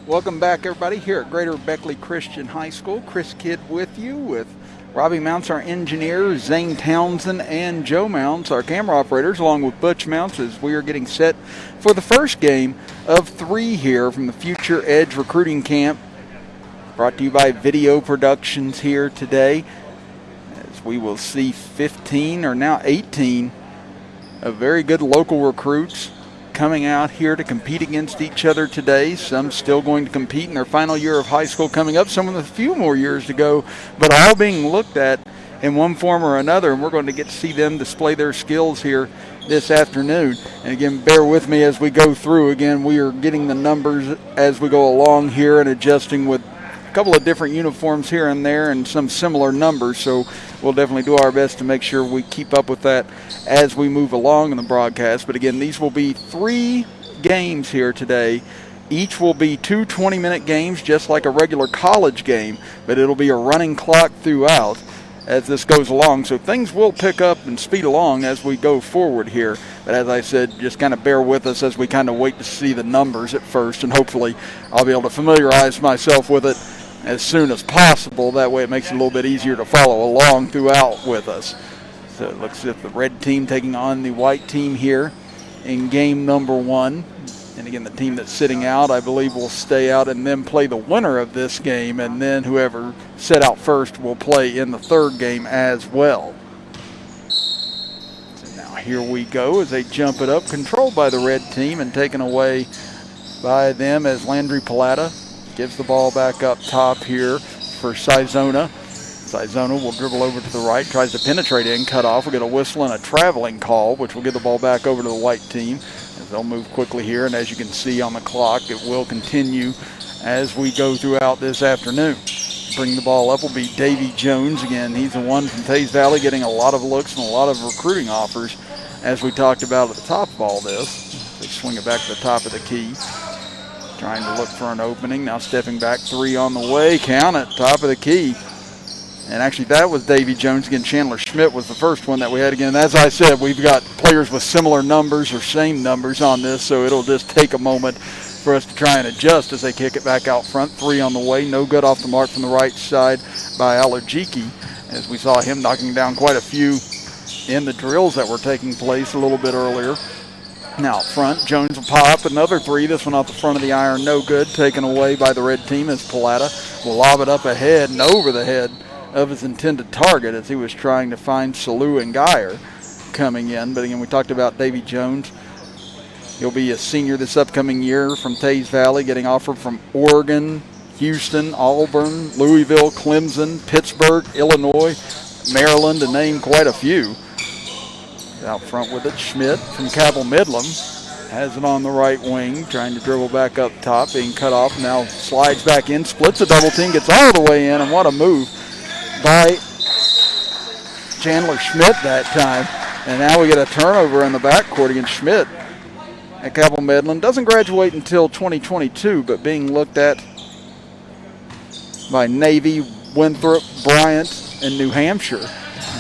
Welcome back, everybody, here at Greater Beckley Christian High School. Chris Kidd with you, with Robbie Mounts, our engineer, Zane Townsend, and Joe Mounts, our camera operators, along with Butch Mounts, as we are getting set for the first game of 3 here from the Future Edge Recruiting Camp, brought to you by Video Productions here today, as we will see 15 or now 18 of very good local recruits coming out here to compete against each other today. Some still going to compete in their final year of high school coming up, some with a few more years to go, but all being looked at in one form or another, and we're going to get to see them display their skills here this afternoon. And again, bear with me as we go through. Again, we are getting the numbers as we go along here and adjusting with a couple of different uniforms here and there and some similar numbers, so we'll definitely do our best to make sure we keep up with that as we move along in the broadcast. But again, these will be 3 games here today. Each will be 2 20-minute games, just like a regular college game, but it'll be a running clock throughout as this goes along. So things will pick up and speed along as we go forward here. But as I said, just kind of bear with us as we kind of wait to see the numbers at first, and hopefully I'll be able to familiarize myself with it as soon as possible. That way it makes it a little bit easier to follow along throughout with us. So it looks as if the red team taking on the white team here in game number 1. And again, the team that's sitting out, I believe, will stay out and then play the winner of this game, and then whoever set out first will play in the 3rd game as well. So now here we go as they jump it up, controlled by the red team and taken away by them as Landry Palata gives the ball back up top here for Sizona. Sizona will dribble over to the right, tries to penetrate in, cut off. We'll get a whistle and a traveling call, which will get the ball back over to the white team as they'll move quickly here. And as you can see on the clock, it will continue as we go throughout this afternoon. Bring the ball up will be Davy Jones. Again, he's the one from Tays Valley getting a lot of looks and a lot of recruiting offers, as we talked about at the top of all this. They swing it back to the top of the key, trying to look for an opening. Now stepping back, 3 on the way. Count it, top of the key. And actually that was Davy Jones. Again, Chandler Schmidt was the first one that we had. Again, as I said, we've got players with similar numbers or same numbers on this, so it'll just take a moment for us to try and adjust as they kick it back out front. 3 on the way. No good off the mark from the right side by Alajiki, as we saw him knocking down quite a few in the drills that were taking place a little bit earlier. Now up front, Jones will pop another 3. This one off the front of the iron, no good. Taken away by the red team as Palata will lob it up ahead and over the head of his intended target as he was trying to find Salou and Geyer coming in. But again, we talked about Davy Jones. He'll be a senior this upcoming year from Tays Valley, getting offered from Oregon, Houston, Auburn, Louisville, Clemson, Pittsburgh, Illinois, Maryland, to name quite a few. Out front with it, Schmidt from Cabell Midland has it on the right wing, trying to dribble back up top, being cut off. Now slides back in, splits a double team, gets all the way in, and what a move by Chandler Schmidt that time. And now we get a turnover in the backcourt against Schmidt at Cabell Midland. Doesn't graduate until 2022, but being looked at by Navy, Winthrop, Bryant, and New Hampshire.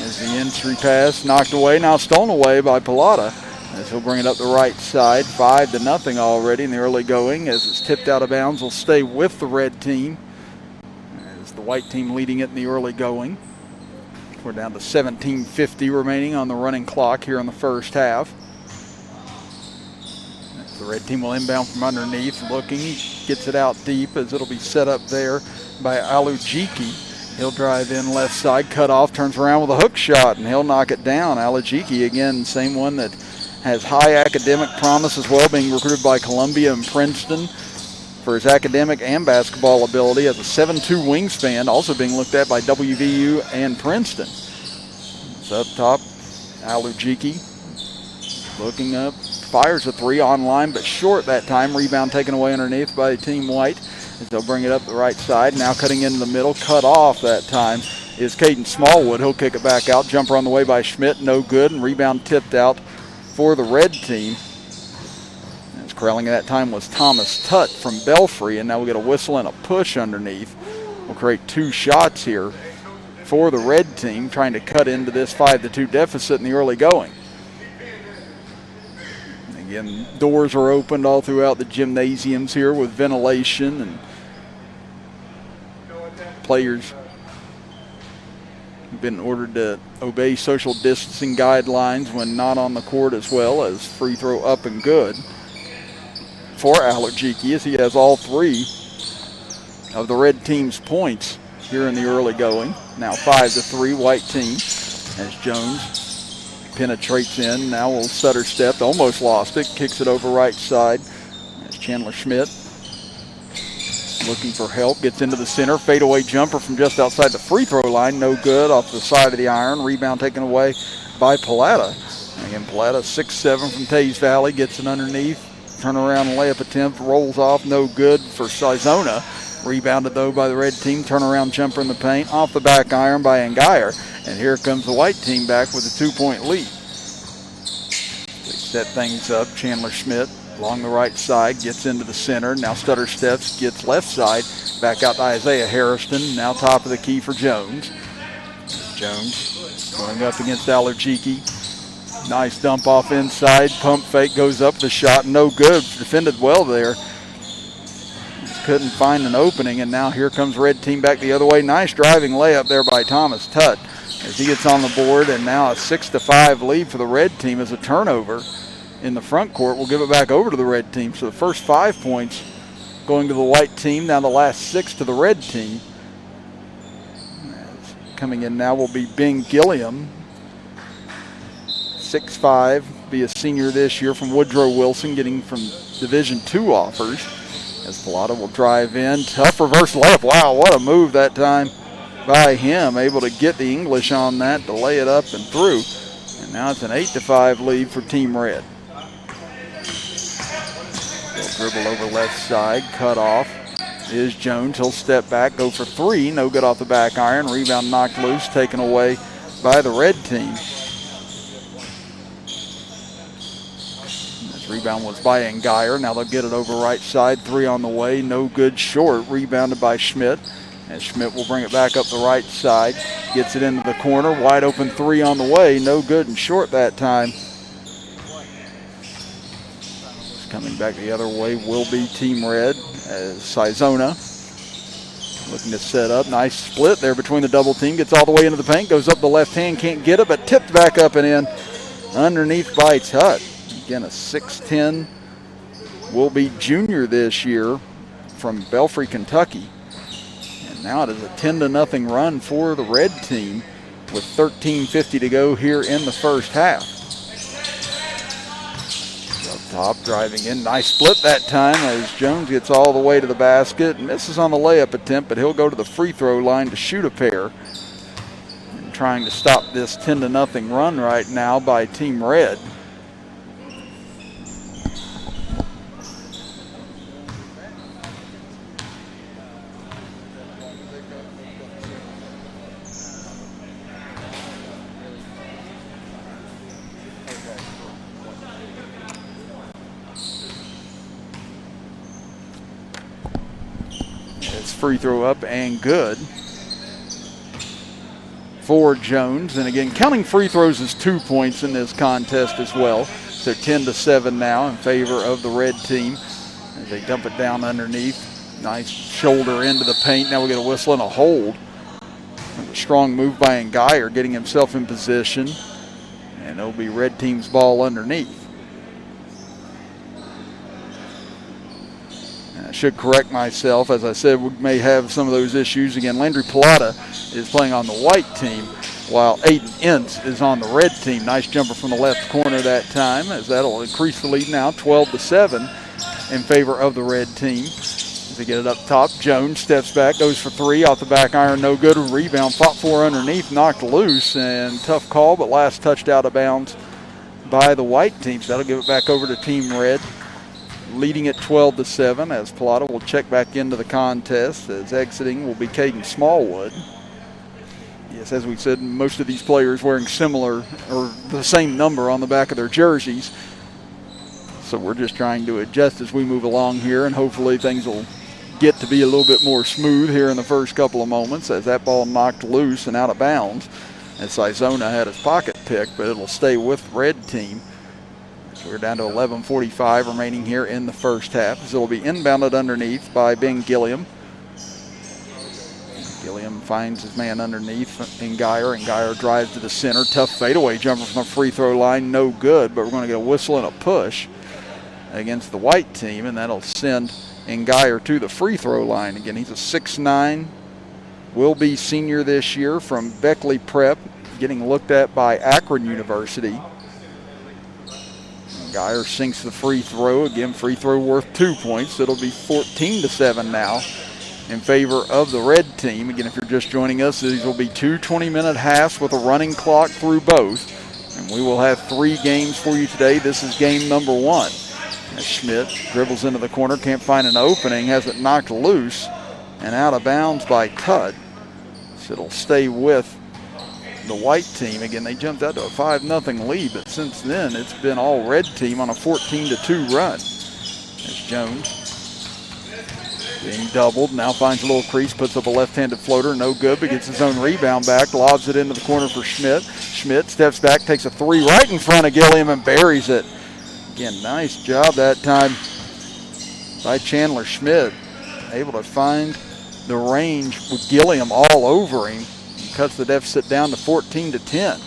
As the entry pass knocked away, now stolen away by Palata, as he'll bring it up the right side. 5-0 already in the early going. As it's tipped out of bounds, will stay with the red team, as the white team leading it in the early going. We're down to 17:50 remaining on the running clock here in the first half. The red team will inbound from underneath, looking, gets it out deep as it'll be set up there by Alujiki. He'll drive in left side, cut off, turns around with a hook shot, and he'll knock it down. Alajiki, again, same one that has high academic promise as well, being recruited by Columbia and Princeton for his academic and basketball ability. Has a 7'2" wingspan, also being looked at by WVU and Princeton. So up top, Alujiki looking up, fires a 3 on line, but short that time. Rebound taken away underneath by Team White. They'll bring it up the right side. Now cutting into the middle, cut off that time is Caden Smallwood. He'll kick it back out. Jumper on the way by Schmidt, no good, and rebound tipped out for the red team. As corralling at that time was Thomas Tutt from Belfry, and now we get a whistle and a push underneath. We'll create 2 shots here for the red team, trying to cut into this 5-2 deficit in the early going. Again, doors are opened all throughout the gymnasiums here with ventilation, and players have been ordered to obey social distancing guidelines when not on the court, as well as free throw up and good for Allergici, as he has all three of the red team's points here in the early going. Now 5-3 white team as Jones penetrates in. Now will stutter step, almost lost it, kicks it over right side as Chandler Schmidt looking for help, gets into the center, fadeaway jumper from just outside the free throw line, no good, off the side of the iron, rebound taken away by Paletta. Again, Paletta 6'7" from Tays Valley, gets it underneath, turnaround layup attempt, rolls off, no good for Sizona. Rebounded though by the red team, turnaround jumper in the paint, off the back iron by Angier, and here comes the white team back with a 2-point lead. They set things up, Chandler Schmidt along the right side, gets into the center, now stutter steps, gets left side, back out to Isaiah Harrison, now top of the key for Jones. Jones going up against Allergici. Nice dump off inside, pump fake, goes up the shot, no good, defended well there. Just couldn't find an opening, and now here comes red team back the other way. Nice driving layup there by Thomas Tutt as he gets on the board, and now a 6-5 lead for the red team as a turnover in the front court. We'll give it back over to the red team. So the first 5 points going to the white team, now the last 6 to the red team. Coming in now will be Bing Gilliam, 6'5", be a senior this year from Woodrow Wilson, getting from Division II offers. As Pallotta will drive in, tough reverse layup. Wow, what a move that time by him, able to get the English on that to lay it up and through. And now it's an 8-5 lead for Team Red. They'll dribble over left side, cut off is Jones. He'll step back, go for 3, no good off the back iron. Rebound knocked loose, taken away by the red team. This rebound was by Angier. Now they'll get it over right side, 3 on the way, no good, short. Rebounded by Schmidt, and Schmidt will bring it back up the right side. Gets it into the corner, wide open 3 on the way, no good and short that time. Coming back the other way will be Team Red as Sizona looking to set up. Nice split there between the double team. Gets all the way into the paint, goes up the left hand, can't get it, but tipped back up and in underneath by Tutt. Again, a 6'10", will be junior this year from Belfry, Kentucky. And now it is a 10-0 run for the red team with 13:50 to go here in the first half. Top driving in, nice split that time as Jones gets all the way to the basket, misses on the layup attempt, but he'll go to the free throw line to shoot a pair. And trying to stop this 10-0 run right now by Team Red. Free throw up and good for Jones. And again, counting free throws as 2 points in this contest as well. So 10-7 now in favor of the red team as they dump it down underneath. Nice shoulder into the paint. Now we get a whistle and a hold. A strong move by Angier, getting himself in position. And it'll be red team's ball underneath. I should correct myself. As I said, we may have some of those issues. Again, Landry Pallotta is playing on the white team, while Aiden Ince is on the red team. Nice jumper from the left corner that time, as that'll increase the lead now 12-7 in favor of the red team. As they get it up top, Jones steps back, goes for 3 off the back iron, no good. Rebound, fought for underneath, knocked loose, and tough call, but last touched out of bounds by the white team. So that'll give it back over to Team Red, leading at 12-7 as Pallotta will check back into the contest, as exiting will be Caden Smallwood. Yes, as we said, most of these players wearing similar or the same number on the back of their jerseys. So we're just trying to adjust as we move along here, and hopefully things will get to be a little bit more smooth here in the first couple of moments, as that ball knocked loose and out of bounds as Sizona had his pocket picked, but it'll stay with red team. So we're down to 11:45 remaining here in the first half. So it'll be inbounded underneath by Ben Gilliam. Gilliam finds his man underneath in Geyer, and Geyer drives to the center. Tough fadeaway jumper from the free throw line, no good, but we're going to get a whistle and a push against the white team, and that'll send Geyer to the free throw line. Again, he's a 6'9", will be senior this year from Beckley Prep, getting looked at by Akron University. Geyer sinks the free throw. Again, free throw worth 2 points. It'll be 14-7 now in favor of the red team. Again, if you're just joining us, these will be 2 20-minute halves with a running clock through both. And we will have 3 games for you today. This is game number 1. As Schmidt dribbles into the corner, can't find an opening, has it knocked loose and out of bounds by Tutt. So it'll stay with the white team. Again, they jumped out to a 5-0 lead, but since then it's been all red team on a 14-2 run. As Jones being doubled, now finds a little crease, puts up a left-handed floater, no good, but gets his own rebound back, lobs it into the corner for Schmidt. Schmidt steps back, takes a 3 right in front of Gilliam and buries it. Again, nice job that time by Chandler Schmidt, able to find the range with Gilliam all over him. Cuts the deficit down to 14-10.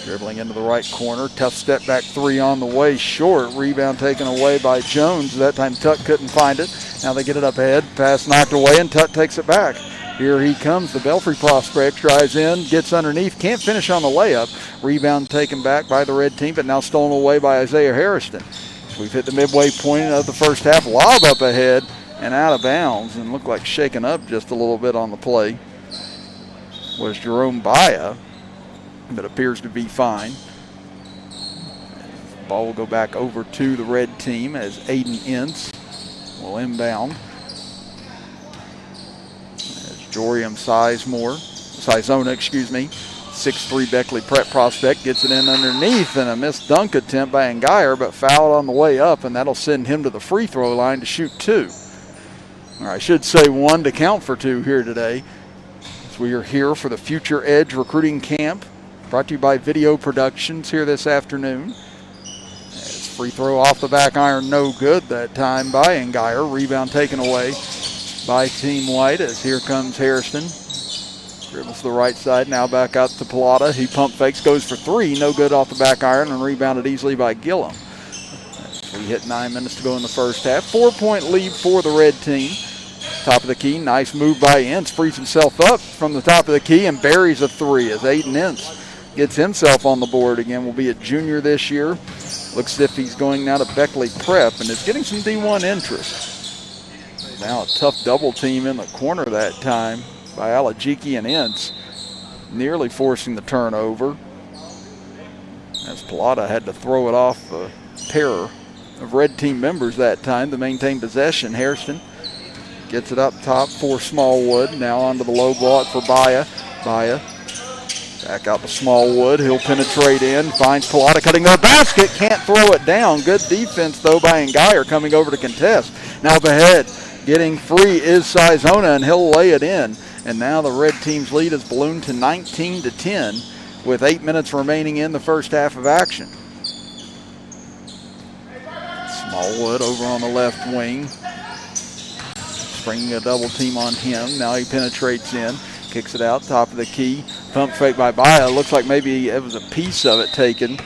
Dribbling into the right corner. Tough step back 3 on the way. Short. Rebound taken away by Jones. That time Tutt couldn't find it. Now they get it up ahead. Pass knocked away and Tutt takes it back. Here he comes. The Belfry prospect drives in. Gets underneath. Can't finish on the layup. Rebound taken back by the red team, but now stolen away by Isaiah Harrison. We've hit the midway point of the first half. Lob up ahead and out of bounds, and looked like shaking up just a little bit on the play was Jerome Baya, but appears to be fine. The ball will go back over to the red team as Aiden Ince will inbound. As Jorium Sizona, 6'3" Beckley Prep prospect, gets it in underneath, and a missed dunk attempt by Geyer, but fouled on the way up, and that'll send him to the free throw line to shoot 2. Or I should say 1 to count for 2 here today. We are here for the Future Edge Recruiting Camp, brought to you by Video Productions here this afternoon. As free throw off the back iron, no good that time by Geyer. Rebound taken away by Team White as here comes Harrison. Dribbles to the right side, now back out to Pilata. He pump fakes, goes for 3, no good off the back iron, and rebounded easily by Gillum. We hit 9 minutes to go in the first half. 4-point lead for the red team. Top of the key, nice move by Ince, frees himself up from the top of the key and buries a 3 as Aiden Ince gets himself on the board again. Will be a junior this year. Looks as if he's going now to Beckley Prep and is getting some D1 interest. Now a tough double team in the corner that time by Alajiki and Ince, nearly forcing the turnover. As Pilata had to throw it off a pair of red team members that time to maintain possession. Hairston gets it up top for Smallwood. Now onto the low block for Baya. Baya back out to Smallwood. He'll penetrate in. Finds Pilata cutting the basket. Can't throw it down. Good defense, though, by Geyer coming over to contest. Now up ahead. Getting free is Sizona, and he'll lay it in. And now the red team's lead has ballooned to 19-10 with 8 minutes remaining in the first half of action. Smallwood over on the left wing. Bringing a double team on him. Now he penetrates in, kicks it out, top of the key. Pump fake by Baya. Looks like maybe it was a piece of it taken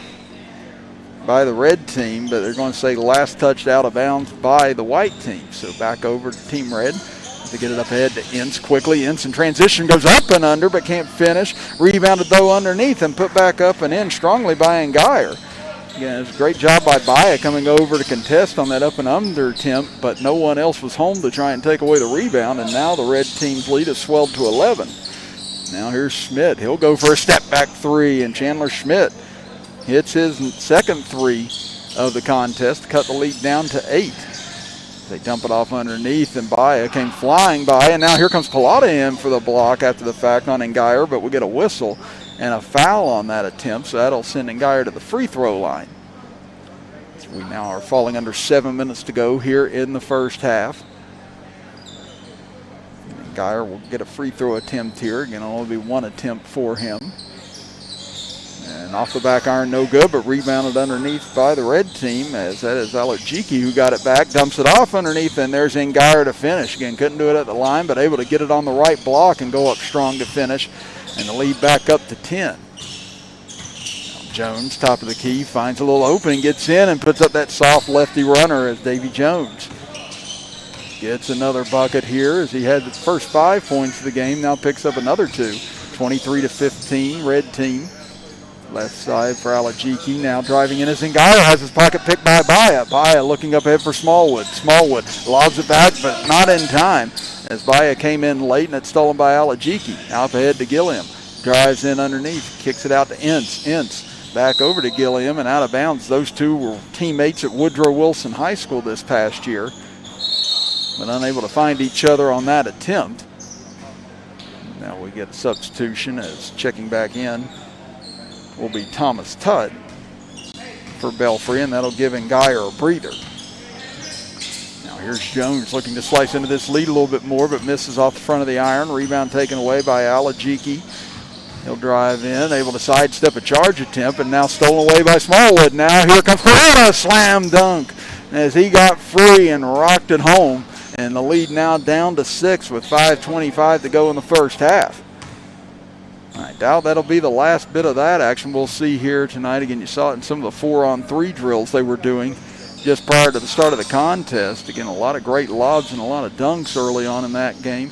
by the red team, but they're going to say last touched out of bounds by the white team. So back over to Team Red to get it up ahead to Ince quickly. Ince in transition goes up and under, but can't finish. Rebounded though underneath and put back up and in strongly by Geyer. Again, it's a great job by Baya coming over to contest on that up and under attempt, but no one else was home to try and take away the rebound, and now the red team's lead has swelled to 11. Now here's Schmidt. He'll go for a step back 3, and Chandler Schmidt hits his second 3 of the contest, cut the lead down to 8. They dump it off underneath, and Baya came flying by, and now here comes Pilata in for the block after the fact on Geyer, but we get a whistle and a foul on that attempt, so that'll send Geyer to the free throw line. So we now are falling under 7 minutes to go here in the first half. Geyer will get a free throw attempt here. Again, it'll only be 1 attempt for him. And off the back iron, no good, but rebounded underneath by the red team, as that is Alajiki who got it back, dumps it off underneath, and there's Ngire to finish. Again, couldn't do it at the line, but able to get it on the right block and go up strong to finish, and the lead back up to 10. Now Jones, top of the key, finds a little opening, gets in, and puts up that soft lefty runner as Davy Jones gets another bucket here, as he had the first 5 points of the game, now picks up another 2. 23-15, red team. Left side for Alajiki, now driving in as Ngire has his pocket picked by Baya. Baya looking up ahead for Smallwood. Smallwood lobs it back, but not in time, as Baya came in late and it's stolen by Alajiki. Out ahead to Gilliam. Drives in underneath, kicks it out to Ince. Ince back over to Gilliam and out of bounds. Those two were teammates at Woodrow Wilson High School this past year, but unable to find each other on that attempt. Now we get a substitution, as checking back in will be Thomas Tutt for Belfry, and that'll give Ngire a breather. Now here's Jones looking to slice into this lead a little bit more, but misses off the front of the iron. Rebound taken away by Alajiki. He'll drive in, able to sidestep a charge attempt, and now stolen away by Smallwood. Now here comes Corona, slam dunk, as he got free and rocked it home, and the lead now down to 6 with 5:25 to go in the first half. I doubt that'll be the last bit of that action we'll see here tonight. Again, you saw it in some of the 4-on-3 drills they were doing just prior to the start of the contest. Again, a lot of great lobs and a lot of dunks early on in that game.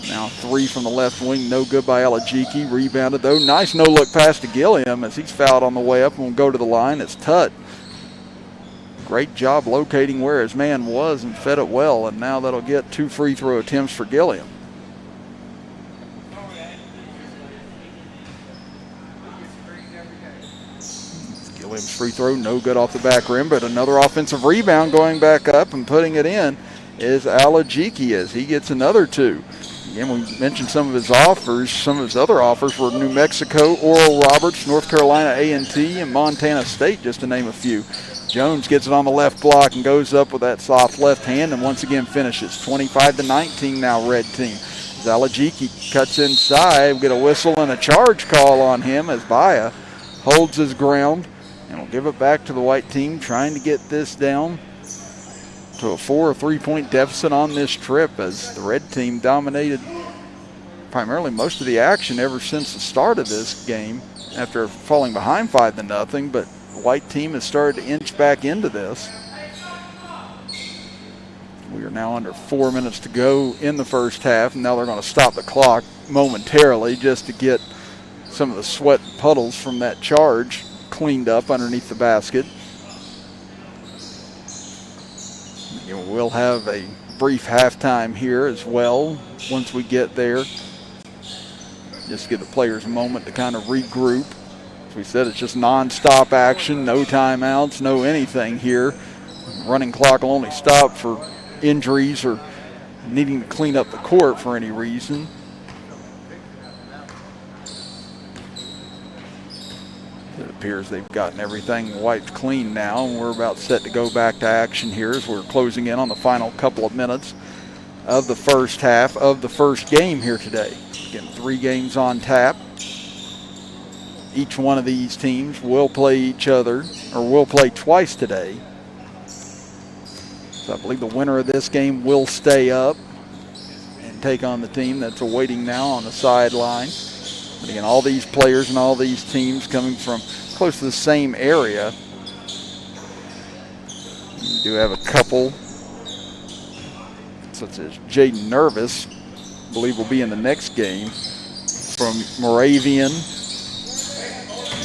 Now 3 from the left wing, no good by Alajiki. Rebounded though. Nice no-look pass to Gilliam as he's fouled on the way up and will go to the line. It's Tutt. Great job locating where his man was and fed it well, and now that'll get 2 free throw attempts for Gilliam. Gilliam's free throw, no good off the back rim, but another offensive rebound going back up and putting it in is Alajiki as he gets another 2. Again, we mentioned some of his offers. Some of his other offers were New Mexico, Oral Roberts, North Carolina A&T, and Montana State, just to name a few. Jones gets it on the left block and goes up with that soft left hand and once again finishes. 25-19 now, red team. Alajiki cuts inside, we get a whistle and a charge call on him as Baya holds his ground. And we'll give it back to the white team, trying to get this down to a 4 or 3-point deficit on this trip, as the red team dominated primarily most of the action ever since the start of this game after falling behind 5-0. But the white team has started to inch back into this. We are now under 4 minutes to go in the first half, and now they're going to stop the clock momentarily just to get some of the sweat puddles from that charge cleaned up underneath the basket. We'll have a brief halftime here as well once we get there. Just give the players a moment to kind of regroup. As we said, it's just non-stop action, no timeouts, no anything here. Running clock will only stop for injuries or needing to clean up the court for any reason. It appears they've gotten everything wiped clean now, and we're about set to go back to action here as we're closing in on the final couple of minutes of the first half of the first game here today. Again, 3 games on tap. Each one of these teams will play each other, or will play twice today. So I believe the winner of this game will stay up and take on the team that's awaiting now on the sideline. But again, all these players and all these teams coming from close to the same area. We do have a couple, such as Jaden Nervous, I believe will be in the next game, from Moravian.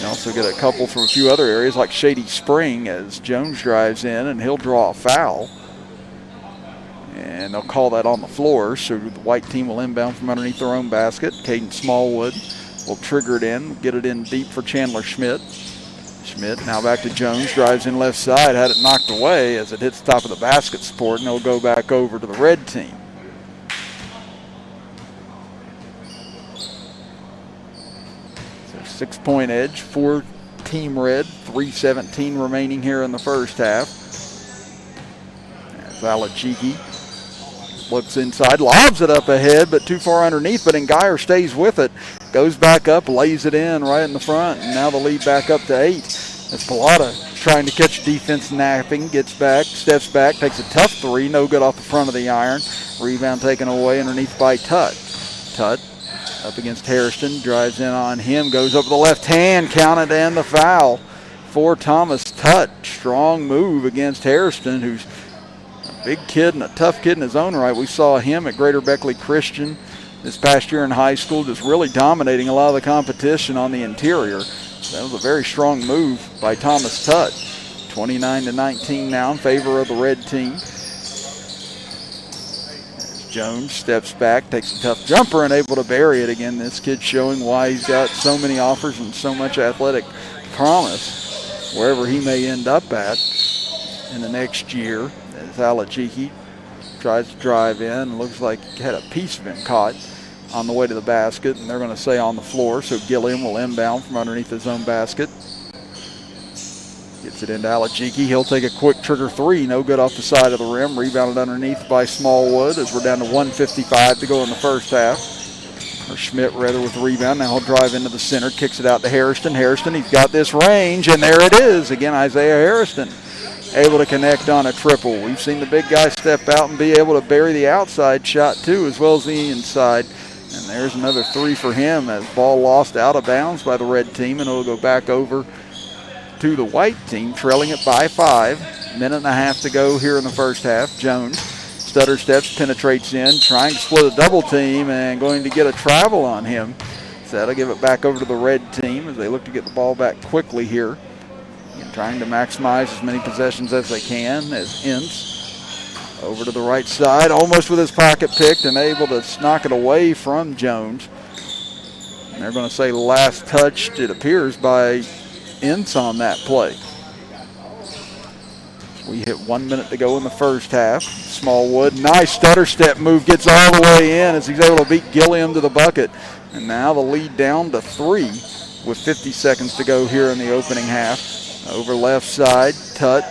You also get a couple from a few other areas like Shady Spring as Jones drives in and he'll draw a foul. And they'll call that on the floor, so the white team will inbound from underneath their own basket. Caden Smallwood will trigger it in, get it in deep for Chandler Schmidt. Schmidt now back to Jones, drives in left side, had it knocked away as it hits the top of the basket support, and it'll go back over to the red team. So 6-point edge for Team Red, 3:17 remaining here in the first half. As Alajiki looks inside, lobs it up ahead, but too far underneath, but Ngire stays with it goes back up, lays it in right in the front, and now the lead back up to 8. As Pilata trying to catch defense napping, gets back, steps back, takes a tough three, no good off the front of the iron. Rebound taken away underneath by Tutt. Tutt up against Hairston, drives in on him, goes up with the left hand, counted, and the foul for Thomas Tutt. Strong move against Hairston, who's a big kid and a tough kid in his own right. We saw him at Greater Beckley Christian this past year in high school, just really dominating a lot of the competition on the interior. That was a very strong move by Thomas Tutt. 29-19 now in favor of the red team. As Jones steps back, takes a tough jumper, and able to bury it again. This kid showing why he's got so many offers and so much athletic promise wherever he may end up at in the next year. As Alajiki tries to drive in, looks like he had a piece of him caught on the way to the basket, and they're going to say on the floor, so Gilliam will inbound from underneath his own basket. Gets it into Alajiki. He'll take a quick trigger three, no good off the side of the rim. Rebounded underneath by Smallwood as we're down to 1:55 to go in the first half. Or Schmidt rather with the rebound. Now he'll drive into the center, kicks it out to Hairston. Hairston, he's got this range, and there it is. Again, Isaiah Hairston able to connect on a triple. We've seen the big guy step out and be able to bury the outside shot too, as well as the inside. And there's another three for him as ball lost out of bounds by the red team, and it'll go back over to the white team, trailing it by 5. Minute and a half to go here in the first half. Jones stutter steps, penetrates in, trying to split a double team and going to get a travel on him. So that'll give it back over to the red team as they look to get the ball back quickly here. And trying to maximize as many possessions as they can as Ince over to the right side, almost with his pocket picked and able to knock it away from Jones. And they're going to say last touched, it appears, by Ince on that play. We hit 1 minute to go in the first half. Smallwood, nice stutter step move, gets all the way in as he's able to beat Gilliam to the bucket. And now the lead down to 3 with 50 seconds to go here in the opening half. Over left side, Tutt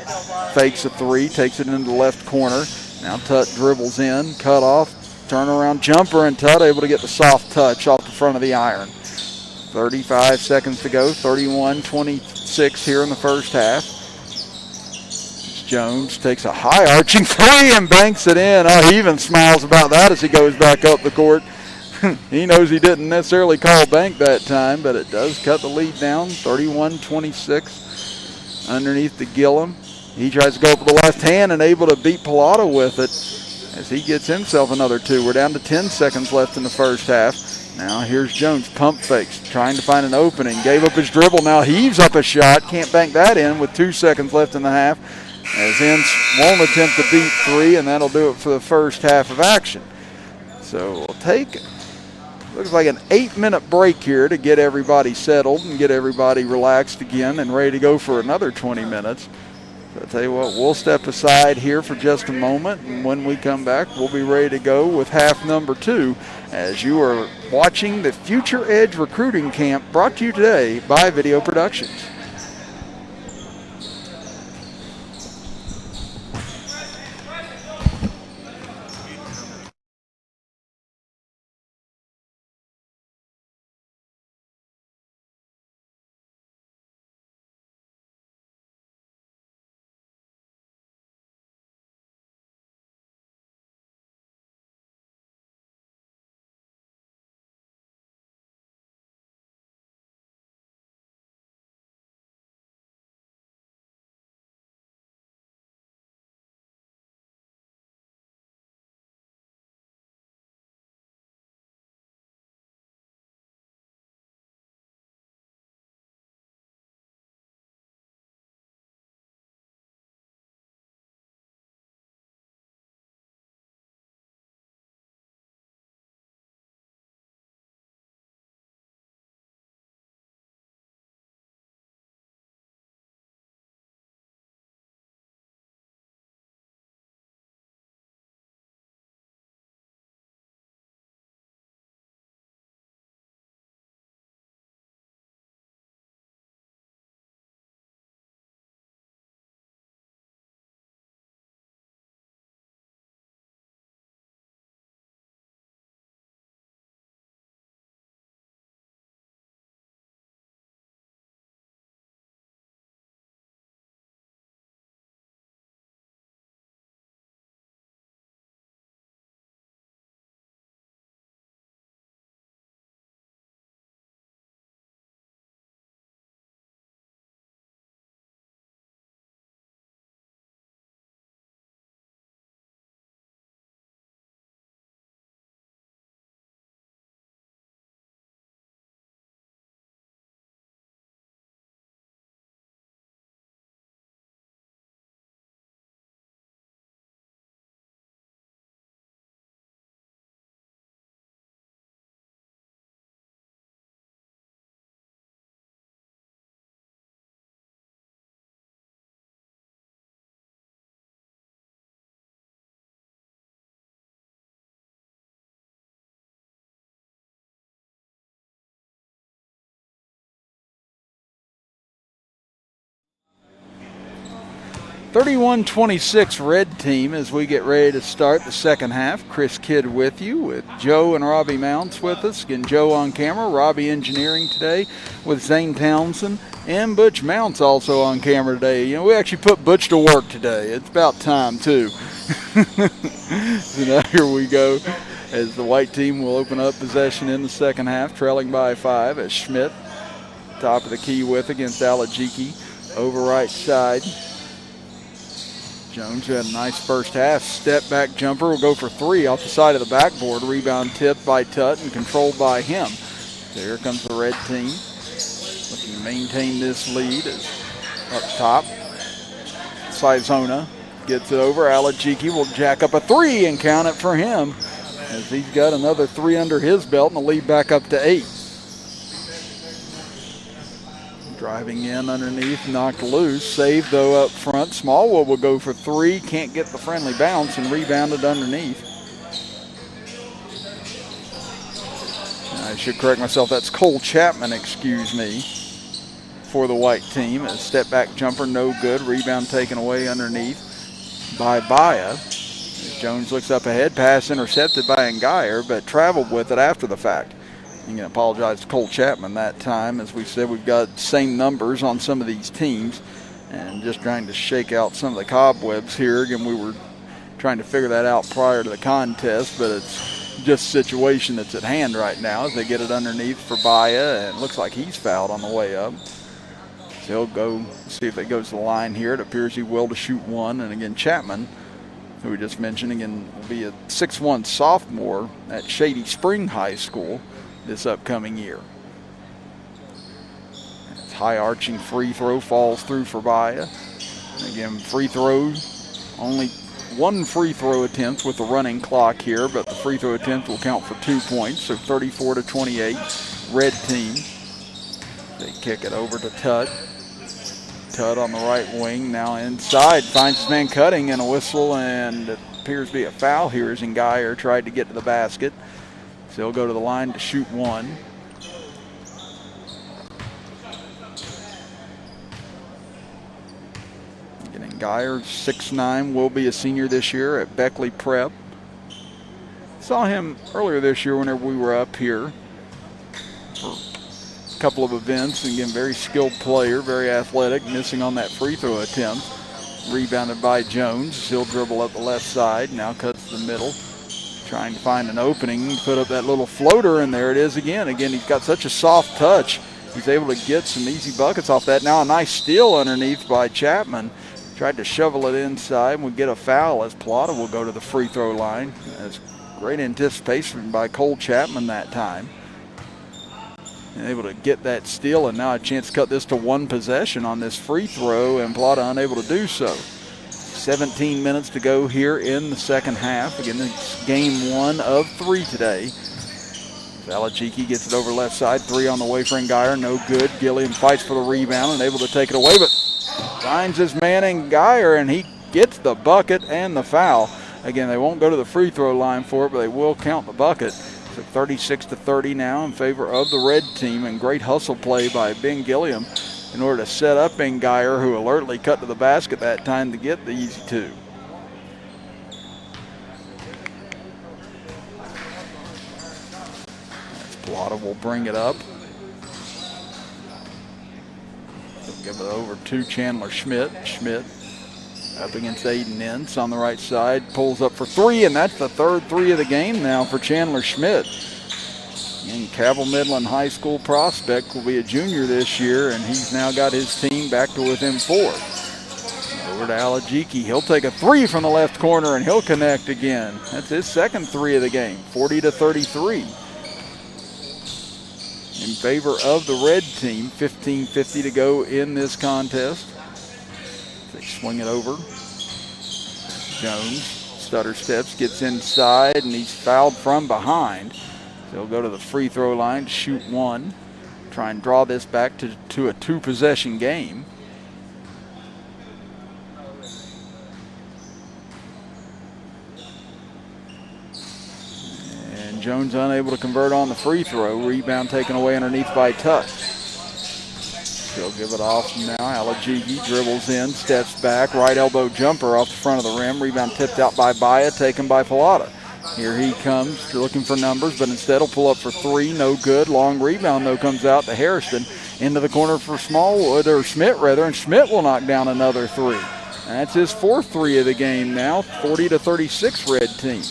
fakes a three, takes it into the left corner. Now Tutt dribbles in, cut off, turnaround jumper, and Tutt able to get the soft touch off the front of the iron. 35 seconds to go, 31-26 here in the first half. Jones takes a high arching three and banks it in. Oh, he even smiles about that as he goes back up the court. He knows he didn't necessarily call bank that time, but it does cut the lead down, 31-26 underneath the Gilliam. He tries to go up with the left hand and able to beat Pilata with it as he gets himself another 2. We're down to 10 seconds left in the first half. Now here's Jones, pump fakes, trying to find an opening. Gave up his dribble, now heaves up a shot. Can't bank that in with 2 seconds left in the half. As Ince won't attempt to beat 3, and that'll do it for the first half of action. So we'll take, looks like an 8-minute break here to get everybody settled and get everybody relaxed again and ready to go for another 20 minutes. So I'll tell you what, we'll step aside here for just a moment, and when we come back, we'll be ready to go with half number 2 as you are watching the Future Edge Recruiting Camp brought to you today by Video Productions. 31-26 red team as we get ready to start the second half. Chris Kidd with you with Joe and Robbie Mounts with us. Again, Joe on camera, Robbie engineering today with Zane Townsend, and Butch Mounts also on camera today. You know, we actually put Butch to work today. It's about time, too. So now here we go as the white team will open up possession in the second half, trailing by 5 as Schmidt, top of the key with against Alajiki, over right side. Jones had a nice first half. Step back jumper will go for 3 off the side of the backboard. Rebound tipped by Tutt and controlled by him. So here comes the red team. Looking to maintain this lead as up top. Sizona gets it over. Alajiki will jack up a 3 and count it for him as he's got another 3 under his belt and the lead back up to 8. Driving in underneath, knocked loose. Saved, though, up front. Smallwood will go for 3. Can't get the friendly bounce and rebounded underneath. I should correct myself. That's Cole Chapman, excuse me, for the white team. A step back jumper, no good. Rebound taken away underneath by Baya. Jones looks up ahead. Pass intercepted by Ngayer, but traveled with it after the fact. You can apologize to Cole Chapman that time. As we said, we've got same numbers on some of these teams and just trying to shake out some of the cobwebs here. Again, we were trying to figure that out prior to the contest, but it's just a situation that's at hand right now as they get it underneath for Baya, and it looks like he's fouled on the way up. So he'll go see if it goes to the line here. It appears he will to shoot 1. And again, Chapman, who we just mentioned, again, will be a 6'1" sophomore at Shady Spring High School this upcoming year. It's high arching free throw, falls through for Baya. And again, free throw, only 1 free throw attempt with the running clock here, but the free throw attempt will count for 2 points, so 34-28, red team. They kick it over to Tutt. Tutt on the right wing, now inside, finds his man cutting, and a whistle, and it appears to be a foul here as Ngayer tried to get to the basket. So he'll go to the line to shoot 1. Getting Ngayer, 6'9", will be a senior this year at Beckley Prep. Saw him earlier this year whenever we were up here for a couple of events. And again, very skilled player, very athletic, missing on that free throw attempt. Rebounded by Jones. He'll dribble up the left side, now cuts the middle. Trying to find an opening, put up that little floater, and there it is again. Again, he's got such a soft touch. He's able to get some easy buckets off that. Now a nice steal underneath by Chapman. Tried to shovel it inside and would get a foul as Plata will go to the free throw line. That's great anticipation by Cole Chapman that time. And able to get that steal, and now a chance to cut this to 1 possession on this free throw, and Plata unable to do so. 17 minutes to go here in the second half. Again, it's game 1 of 3 today. Alajiki gets it over left side. 3 on the way for Ngayer, no good. Gilliam fights for the rebound and able to take it away, but finds his man Ngayer, and he gets the bucket and the foul. Again, they won't go to the free throw line for it, but they will count the bucket. So 36-30 now in favor of the red team, and great hustle play by Ben Gilliam in order to set up Ngayer, who alertly cut to the basket that time to get the easy 2. Plata will bring it up. He'll give it over to Chandler Schmidt. Schmidt up against Aiden Ince on the right side. Pulls up for 3, and that's the 3rd 3 of the game now for Chandler Schmidt. And Cabell Midland High School prospect, will be a junior this year, and he's now got his team back to within 4. Over to Alajiki. He'll take a 3 from the left corner, and he'll connect again. That's his 2nd 3 of the game, 40-33. In favor of the red team, 15:50 to go in this contest. They swing it over. Jones, stutter steps, gets inside, and he's fouled from behind. He'll go to the free throw line to shoot 1. Try and draw this back to a 2-possession game. And Jones unable to convert on the free throw. Rebound taken away underneath by Tutt. He'll give it off now. Alajigi dribbles in, steps back, right elbow jumper off the front of the rim. Rebound tipped out by Baya, taken by Pilata. Here he comes looking for numbers, but instead he'll pull up for three. No good. Long rebound, though, comes out to Hairston. Into the corner for Schmidt, and Schmidt will knock down another three. That's his fourth three of the game now. 40-36 red team.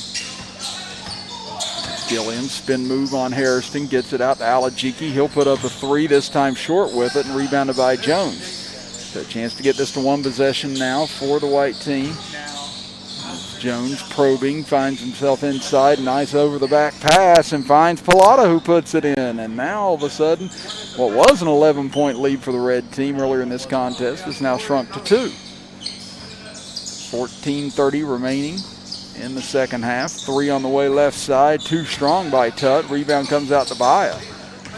Gilliam spin move on Hairston, gets it out to Alajiki. He'll put up a three, this time short with it, and rebounded by Jones. So a chance to get this to one possession now for the white team. Jones probing, finds himself inside, nice over the back pass, and finds Pilata, who puts it in. And now all of a sudden, what was an 11-point lead for the red team earlier in this contest is now shrunk to 2. 14:30 remaining in the second half. Three on the way left side, too strong by Tutt. Rebound comes out to Baya.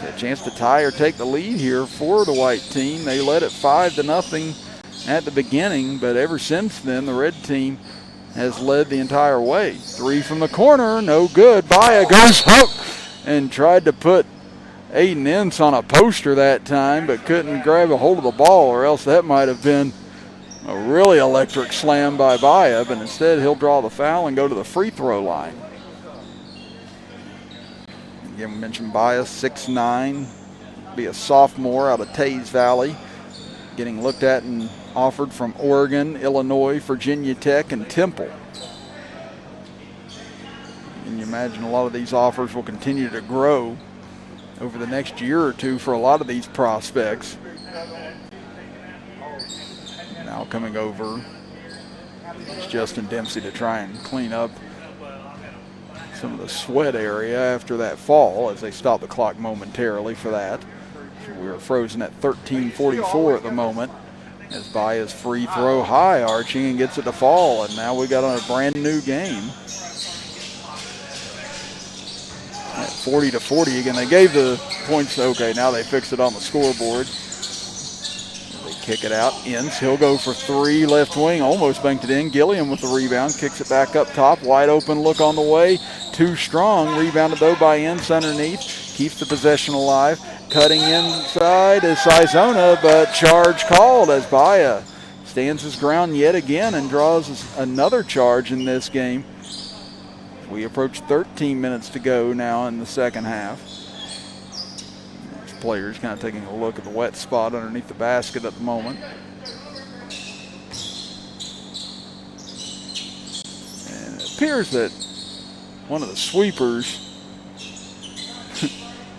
A chance to tie or take the lead here for the white team. They led it 5-0 at the beginning, but ever since then, the red team has led the entire way. Three from the corner, no good. Baya goes up and tried to put Aiden Ince on a poster that time, but couldn't grab a hold of the ball, or else that might have been a really electric slam by Baya, but instead he'll draw the foul and go to the free throw line. Again, we mentioned Baya, 6'9", be a sophomore out of Taze Valley, getting looked at and offered from Oregon, Illinois, Virginia Tech, and Temple. And you imagine a lot of these offers will continue to grow over the next year or two for a lot of these prospects. Now coming over is Justin Dempsey to try and clean up some of the sweat area after that fall as they stop the clock momentarily for that. So we are frozen at 13:44 at the moment as Baya's free throw high arching and gets it to fall, and now we got on a brand new game. At 40-40 again, they gave the points. Okay, now they fixed it on the scoreboard. They kick it out. Ince, he'll go for three, left wing, almost banked it in. Gilliam with the rebound, kicks it back up top. Wide open look on the way. Too strong. Rebounded though by Ince underneath. Keeps the possession alive. Cutting inside is Sizona, but charge called as Baya stands his ground yet again and draws another charge in this game. We approach 13 minutes to go now in the second half. These players kind of taking a look at the wet spot underneath the basket at the moment. And it appears that one of the sweepers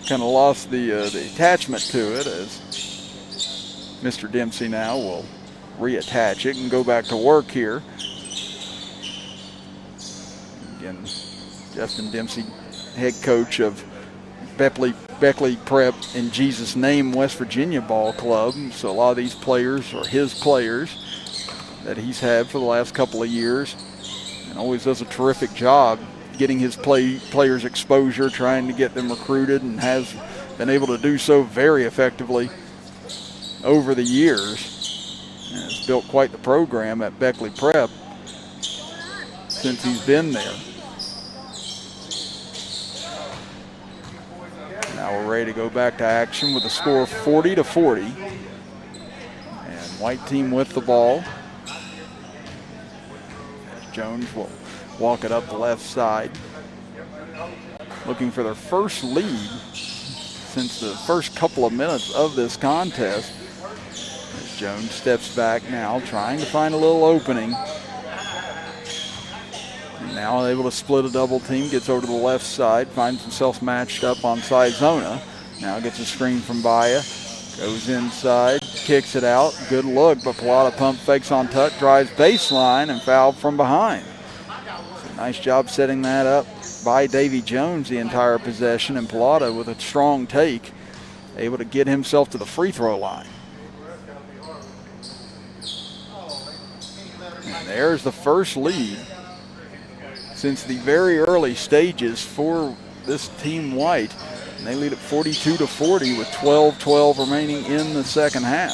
kind of lost the attachment to it, as Mr. Dempsey now will reattach it and go back to work here. Again, Justin Dempsey, head coach of Beckley Prep in Jesus' Name West Virginia Ball Club. So a lot of these players are his players that he's had for the last couple of years, and always does a terrific job getting his players exposure, trying to get them recruited, and has been able to do so very effectively over the years. And has built quite the program at Beckley Prep since he's been there. Now we're ready to go back to action with a score of 40-40. And white team with the ball. Jones will walk it up the left side. Looking for their first lead since the first couple of minutes of this contest. As Jones steps back now, trying to find a little opening. And now able to split a double team, gets over to the left side, finds himself matched up on Sizona. Now gets a screen from Baya, goes inside, kicks it out. Good look, but Pilata pump fakes on Tutt, drives baseline, and fouled from behind. Nice job setting that up by Davy Jones the entire possession, and Pilata with a strong take, able to get himself to the free throw line. And there's the first lead since the very early stages for this team white. And they lead at 42-40 with 12:12 remaining in the second half.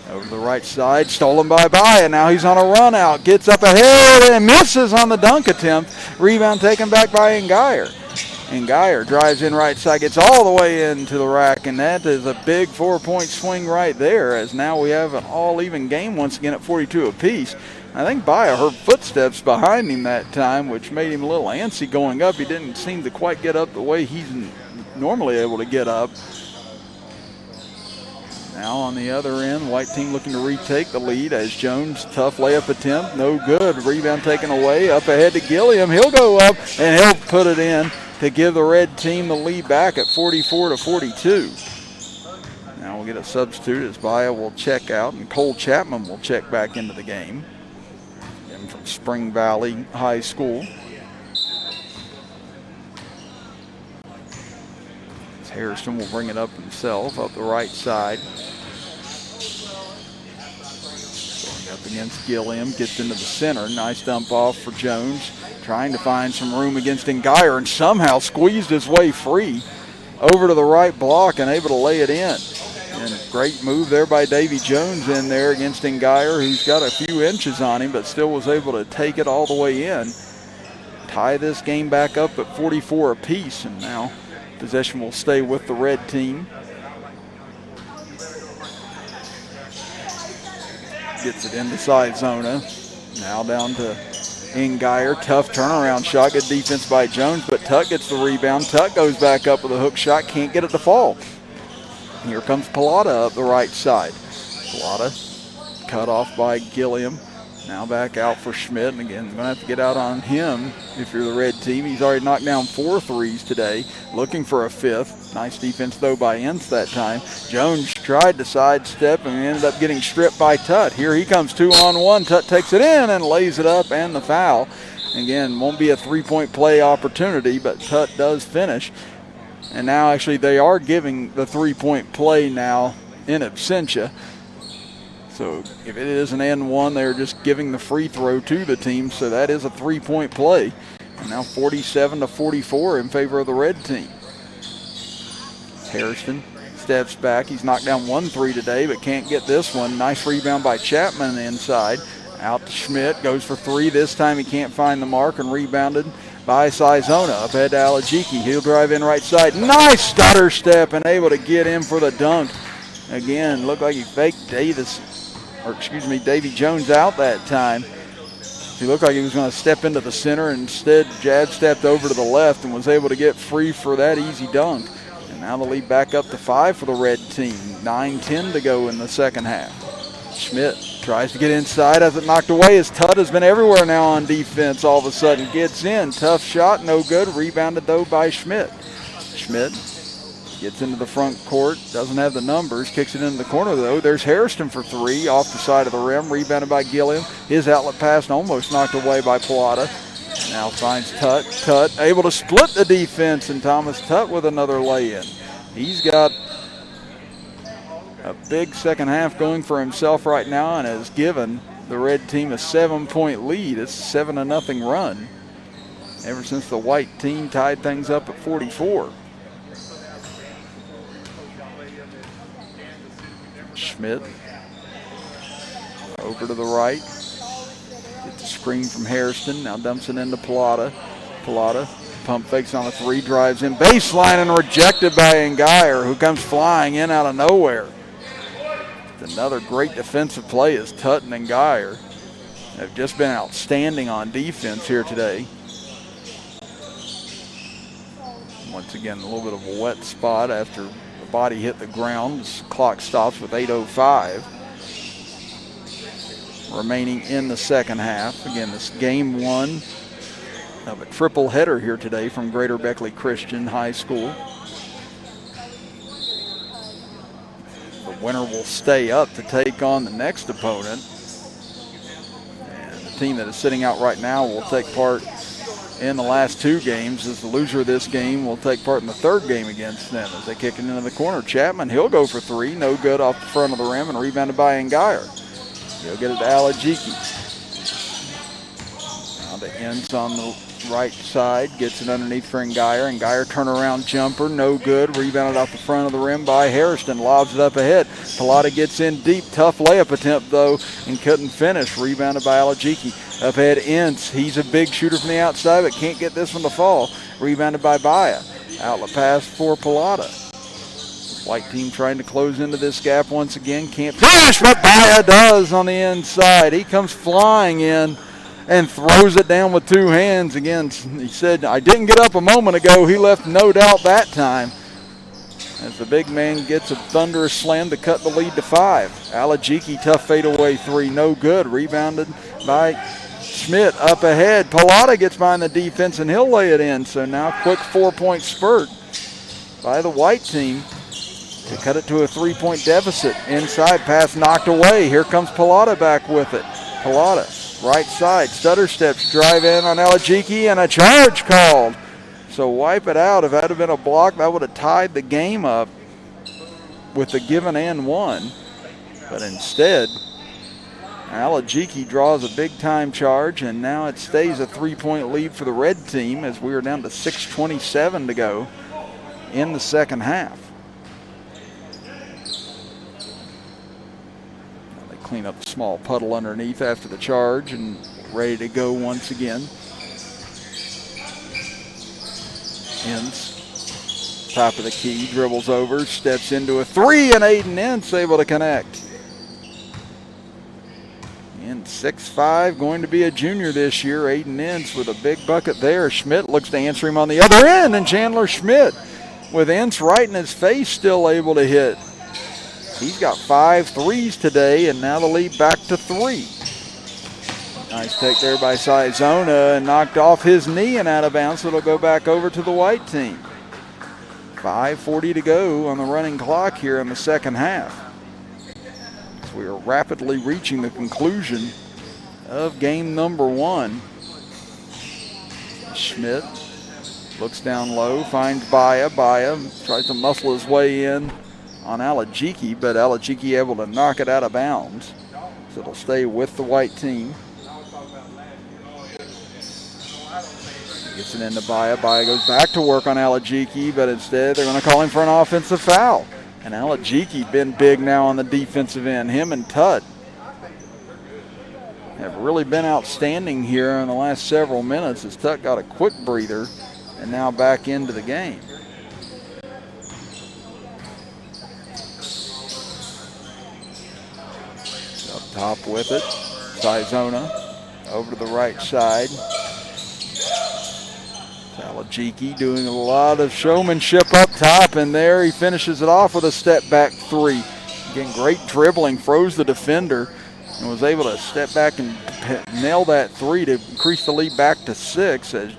Over to the right side, stolen by Baya. Now he's on a run out, gets up ahead and misses on the dunk attempt. Rebound taken back by Ngayer. And Geyer drives in right side, gets all the way into the rack, and that is a big 4-point swing right there, as now we have an all-even game once again at 42 apiece. I think Baya heard footsteps behind him that time, which made him a little antsy going up. He didn't seem to quite get up the way he's normally able to get up. Now on the other end, white team looking to retake the lead as Jones, tough layup attempt, no good. Rebound taken away, up ahead to Gilliam. He'll go up and he'll put it in to give the red team the lead back at 44-42. Now we'll get a substitute as Baya will check out and Cole Chapman will check back into the game. Him from Spring Valley High School. Harrison will bring it up himself, up the right side. Going up against Gilliam, gets into the center. Nice dump off for Jones. Trying to find some room against Geyer and somehow squeezed his way free over to the right block and able to lay it in. And a great move there by Davy Jones in there against Geyer, who's got a few inches on him, but still was able to take it all the way in. Tie this game back up at 44 apiece, and now possession will stay with the red team. Gets it into Sizona. Now down to Geyer. Tough turnaround shot. Good defense by Jones, but Tuck gets the rebound. Tuck goes back up with a hook shot. Can't get it to fall. Here comes Pilata up the right side. Pilata cut off by Gilliam. Now back out for Schmidt, and again, going to have to get out on him if you're the red team. He's already knocked down 4 threes today, looking for a 5th. Nice defense, though, by Ince that time. Jones tried to sidestep and ended up getting stripped by Tutt. Here he comes 2-on-1. Tutt takes it in and lays it up, and the foul. Again, won't be a 3-point play opportunity, but Tutt does finish. And now, actually, they are giving the 3-point play now in absentia. So if it is an N1, they're just giving the free throw to the team. So that is a 3-point play. And now 47-44 in favor of the red team. Harrison steps back. He's knocked down 1 3 today, but can't get this one. Nice rebound by Chapman inside. Out to Schmidt. Goes for 3. This time he can't find the mark, and rebounded by Sizona. Up ahead to Alajiki. He'll drive in right side. Nice stutter step and able to get in for the dunk. Again, looked like he faked Davy Jones out that time. He looked like he was going to step into the center. Instead, jab stepped over to the left and was able to get free for that easy dunk. And now the lead back up to 5 for the red team. 9-10 to go in the second half. Schmidt tries to get inside, has it knocked away as Tutt has been everywhere now on defense. All of a sudden gets in. Tough shot, no good. Rebounded, though, by Schmidt. Schmidt gets into the front court, doesn't have the numbers, kicks it into the corner, though. There's Harrison for 3 off the side of the rim, rebounded by Gilliam. His outlet pass almost knocked away by Pilata. Now finds Tutt. Tutt able to split the defense, and Thomas Tutt with another lay-in. He's got a big second half going for himself right now and has given the red team a 7-point lead. It's a 7-0 run ever since the white team tied things up at 44. Schmidt over to the right. Gets a screen from Harrison. Now dumps it into Pilata. Pilata pump fakes on a 3, drives in baseline and rejected by Geyer, who comes flying in out of nowhere. Another great defensive play as Tutt and Geyer have just been outstanding on defense here today. Once again, a little bit of a wet spot after the body hit the ground. This clock stops with 8:05 remaining in the second half. Again, this game 1 of a triple header here today from Greater Beckley Christian High School. The winner will stay up to take on the next opponent. And the team that is sitting out right now will take part in the last 2 games, as the loser of this game will take part in the 3rd game against them as they kick it into the corner. Chapman, he'll go for 3, no good off the front of the rim, and rebounded by Geyer. He'll get it to Alajiki. Now Down to Ince on the right side, gets it underneath for Ngire. Ngire turnaround jumper, no good. Rebounded off the front of the rim by Hairston, lobs it up ahead. Pilata gets in deep, tough layup attempt though, and couldn't finish. Rebounded by Alajiki. Up ahead, Ince. He's a big shooter from the outside, but can't get this one to fall. Rebounded by Baya. Outlet pass for Pilata. White team trying to close into this gap once again. Can't finish, but Baya does on the inside. He comes flying in and throws it down with two hands. Again, he said, I didn't get up a moment ago. He left no doubt that time. As the big man gets a thunderous slam to cut the lead to 5. Alajiki, tough fadeaway three, no good. Rebounded by Schmidt up ahead. Pilata gets behind the defense and he'll lay it in. So now quick 4-point spurt by the white team to cut it to a 3-point deficit. Inside pass knocked away. Here comes Pilata back with it. Pilata, right side, stutter steps, drive in on Alajiki, and a charge called. So wipe it out. If that had been a block, that would have tied the game up with the given and one. But instead, Alajiki draws a big-time charge, and now it stays a 3-point lead for the red team as we are down to 6:27 to go in the second half. Clean up the small puddle underneath after the charge and ready to go once again. Ince, top of the key, dribbles over, steps into a three, and Aiden Ince able to connect. In 6'5", going to be a junior this year. Aiden Ince with a big bucket there. Schmidt looks to answer him on the other end, and Chandler Schmidt with Ince right in his face still able to hit. He's got 5 threes today, and now the lead back to 3. Nice take there by Sizona, and knocked off his knee and out of bounds, so it'll go back over to the white team. 5:40 to go on the running clock here in the second half. So we are rapidly reaching the conclusion of game number 1. Schmidt looks down low, finds Baya. Baya tries to muscle his way in on Alajiki, but Alajiki able to knock it out of bounds. So it'll stay with the white team. Gets it into Baya. Baya goes back to work on Alajiki, but instead they're going to call him for an offensive foul. And Alajiki been big now on the defensive end. Him and Tutt have really been outstanding here in the last several minutes as Tutt got a quick breather and now back into the game. Top with it, Sizona over to the right side. Alajiki doing a lot of showmanship up top, and there he finishes it off with a step back three. Again, great dribbling, froze the defender, and was able to step back and nail that three to increase the lead back to 6 as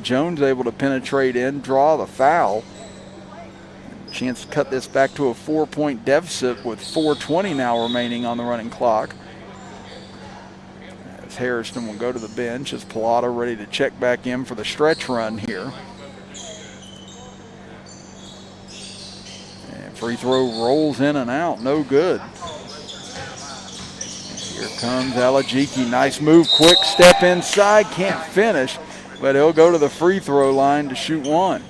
Jones able to penetrate in, draw the foul. Chance to cut this back to a 4-point deficit with 4:20 now remaining on the running clock. As Harrison will go to the bench as Pilata ready to check back in for the stretch run here. And free throw rolls in and out, no good. Here comes Alajiki, nice move, quick step inside, can't finish, but he'll go to the free throw line to shoot one.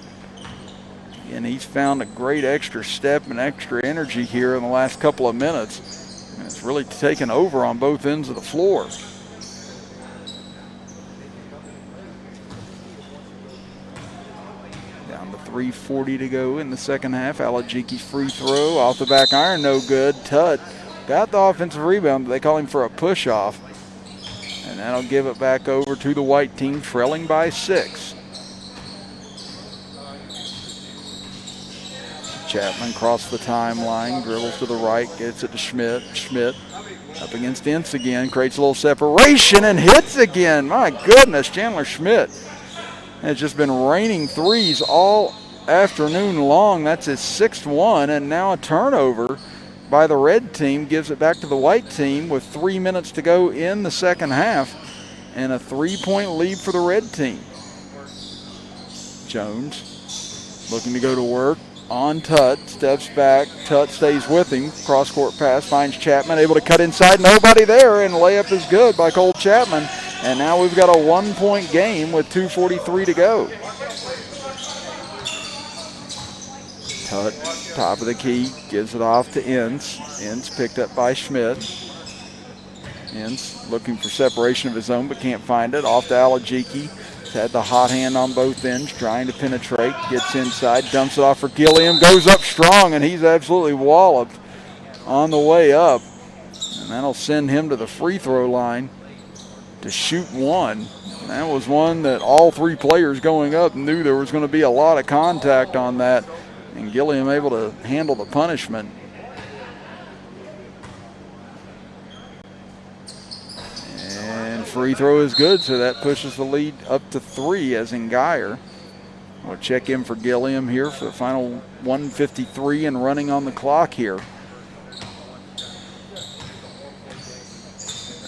And he's found a great extra step and extra energy here in the last couple of minutes. And it's really taken over on both ends of the floor. Down to 3:40 to go in the second half. Alajiki's free throw off the back iron, no good. Tutt got the offensive rebound, but they call him for a push-off. And that'll give it back over to the white team, trailing by 6. Chapman across the timeline, dribbles to the right, gets it to Schmidt. Schmidt up against Ince again, creates a little separation and hits again. My goodness, Chandler Schmidt has just been raining threes all afternoon long. That's his 6th one, and now a turnover by the red team gives it back to the white team with 3 minutes to go in the second half, and a 3-point lead for the red team. Jones looking to go to work. On Tutt, steps back, Tutt stays with him, cross-court pass, finds Chapman, able to cut inside, nobody there, and layup is good by Cole Chapman, And now we've got a 1-point game with 2:43 to go. Tutt, top of the key, gives it off to Ince. Ince picked up by Schmidt. Ince looking for separation of his own but can't find it. Off to Alajiki. He's had the hot hand on both ends, trying to penetrate. Gets inside, dumps it off for Gilliam. Goes up strong, and he's absolutely walloped on the way up. And that'll send him to the free throw line to shoot one. And that was one that all three players going up knew there was going to be a lot of contact on that. And Gilliam able to handle the punishment. And free throw is good, so that pushes the lead up to 3 as in Geyer. We'll check in for Gilliam here for the final 1:53 and running on the clock here.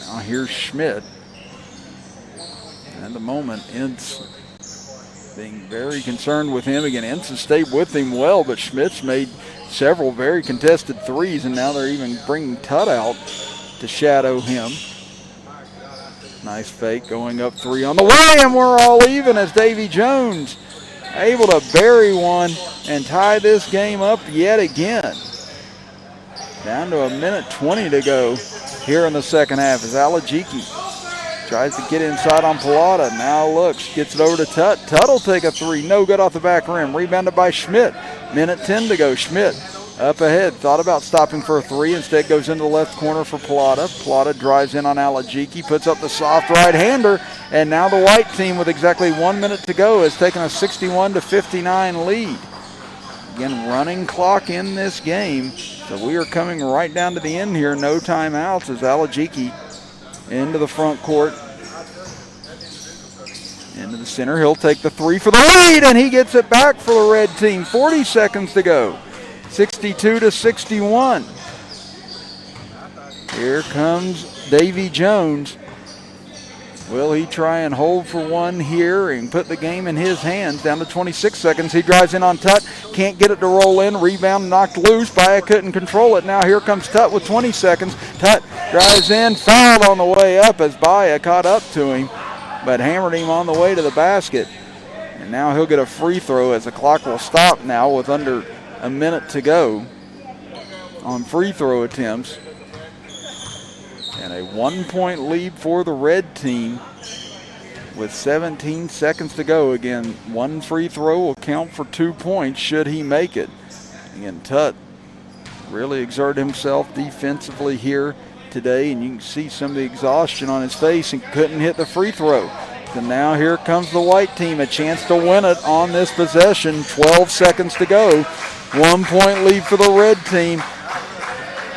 Now here's Schmidt. At the moment, Ince being very concerned with him. Again, Ince has stayed with him well, but Schmidt's made several very contested threes, and now they're even bringing Tutt out to shadow him. Nice fake, going up 3 on the way, and we're all even as Davy Jones able to bury one and tie this game up yet again. Down to 1:20 to go here in the second half as Alajiki tries to get inside on Pilata. Now looks, gets it over to Tutt. Tutt will take a 3. No good off the back rim. Rebounded by Schmidt. 1:10 to go. Schmidt up ahead. Thought about stopping for a 3. Instead goes into the left corner for Pilata. Pilata drives in on Alajiki. Puts up the soft right-hander. And now the white team with exactly 1 minute to go has taken a 61-59 lead. Again, running clock in this game. So we are coming right down to the end here. No timeouts as Alajiki into the front court, into the center. He'll take the 3 for the lead, and he gets it back for the red team. 40 seconds to go. 62-61. Here comes Davy Jones. Will he try and hold for one here and put the game in his hands? Down to 26 seconds. He drives in on Tutt. Can't get it to roll in. Rebound knocked loose. Baya couldn't control it. Now here comes Tutt with 20 seconds. Tutt drives in. Fouled on the way up as Baya caught up to him, but hammered him on the way to the basket. And now he'll get a free throw as the clock will stop now with under a minute to go on free throw attempts. And a 1-point lead for the red team with 17 seconds to go. Again, one free throw will count for 2 points should he make it. Again, Tutt really exerted himself defensively here today, and you can see some of the exhaustion on his face and couldn't hit the free throw. So now here comes the white team, a chance to win it on this possession. 12 seconds to go. 1-point lead for the red team.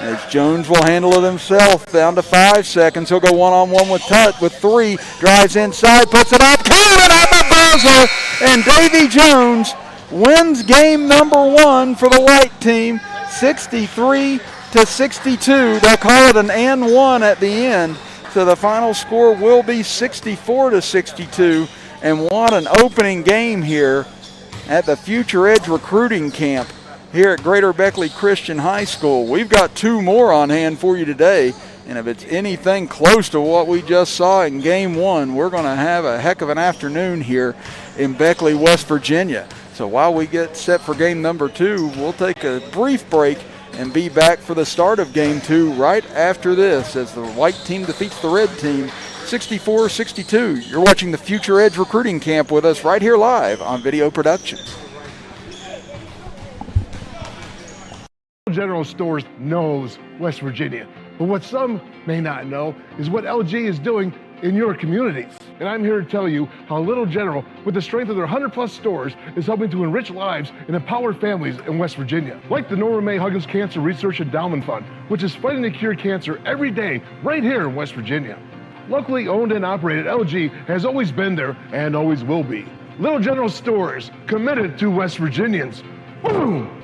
As Jones will handle it himself, down to 5 seconds. He'll go one-on-one with Tutt with 3. Drives inside, puts it up, counted at the buzzer, and Davy Jones wins game number 1 for the white team, 63-62. They'll call it an and 1 at the end, so the final score will be 64-62. And what an opening game here at the Future Edge recruiting camp here at Greater Beckley Christian High School. We've got 2 more on hand for you today, and if it's anything close to what we just saw in game 1, we're going to have a heck of an afternoon here in Beckley, West Virginia. So while we get set for game number 2, we'll take a brief break and be back for the start of game 2 right after this as the white team defeats the red team 64-62. You're watching the Future Edge recruiting camp with us right here live on Video Production. General Stores knows West Virginia, but what some may not know is what LG is doing in your communities. And I'm here to tell you how Little General, with the strength of their 100+ stores, is helping to enrich lives and empower families in West Virginia. Like the Norma May Huggins Cancer Research Endowment Fund, which is fighting to cure cancer every day right here in West Virginia. Locally owned and operated, LG has always been there and always will be. Little General Stores, committed to West Virginians. Boom!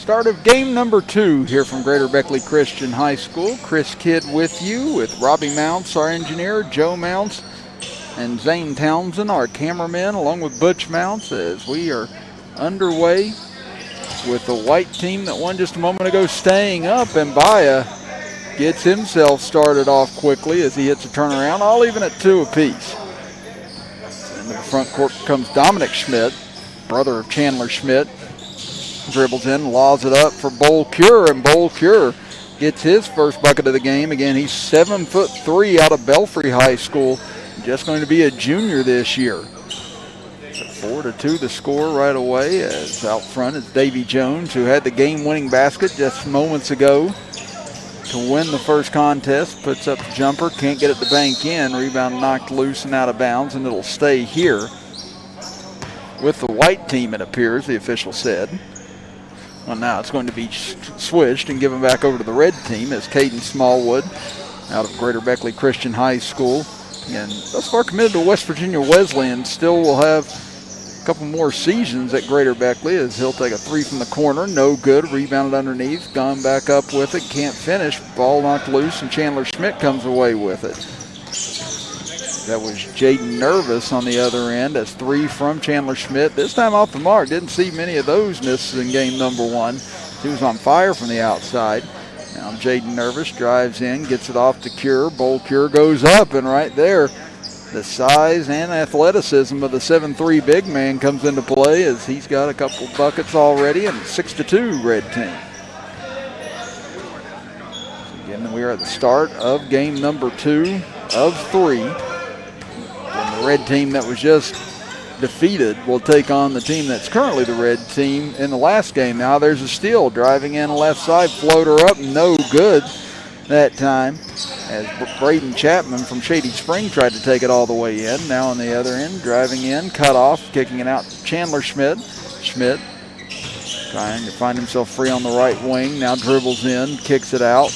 Start of game number 2 here from Greater Beckley Christian High School. Chris Kidd with you, with Robbie Mounts, our engineer, Joe Mounts, and Zane Townsend, our cameraman, along with Butch Mounts, as we are underway with the white team that won just a moment ago staying up, and Baya gets himself started off quickly as he hits a turnaround, all even at 2 apiece. Into the front court comes Dominic Schmidt, brother of Chandler Schmidt. Dribbles in, laws it up for Bolcure, and Bolcure gets his first bucket of the game. Again, he's 7'3" out of Belfry High School, just going to be a junior this year. So 4-2 the score right away, as out front is Davy Jones, who had the game-winning basket just moments ago to win the first contest. Puts up the jumper, can't get it to bank in. Rebound knocked loose and out of bounds, and it'll stay here with the white team, it appears, the official said. Well, now it's going to be switched and given back over to the red team as Caden Smallwood out of Greater Beckley Christian High School. And thus far committed to West Virginia Wesleyan, still will have a couple more seasons at Greater Beckley, as he'll take a 3 from the corner. No good. Rebounded underneath. Gone back up with it. Can't finish. Ball knocked loose, and Chandler Schmidt comes away with it. That was Jaden Nervous on the other end, as 3 from Chandler Schmidt. This time off the mark. Didn't see many of those misses in game number 1. He was on fire from the outside. Now Jaden Nervous drives in, gets it off to Cure. Bolcure goes up, and right there, the size and athleticism of the 7'3" big man comes into play, as he's got a couple buckets already, and 6-2 red team. So again, we are at the start of game number 2 of 3. And the red team that was just defeated will take on the team that's currently the red team in the last game. Now there's a steal, driving in left side, floater up, no good that time, as Braden Chapman from Shady Spring tried to take it all the way in. Now on the other end, driving in, cut off, kicking it out to Chandler Schmidt. Schmidt trying to find himself free on the right wing, now dribbles in, kicks it out.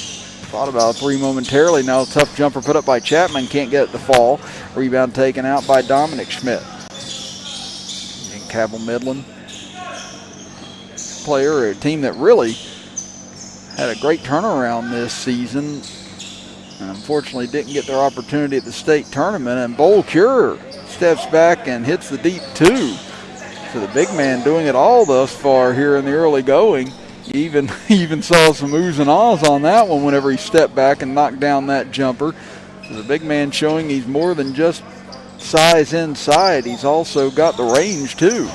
Thought about a 3 momentarily. Now a tough jumper put up by Chapman. Can't get it to fall. Rebound taken out by Dominic Schmidt. And Cabell Midland, player, a team that really had a great turnaround this season. And unfortunately didn't get their opportunity at the state tournament. And Bolcure steps back and hits the deep 2. So the big man doing it all thus far here in the early going. Even saw some oohs and ahs on that one whenever he stepped back and knocked down that jumper. So the big man showing he's more than just size inside. He's also got the range too.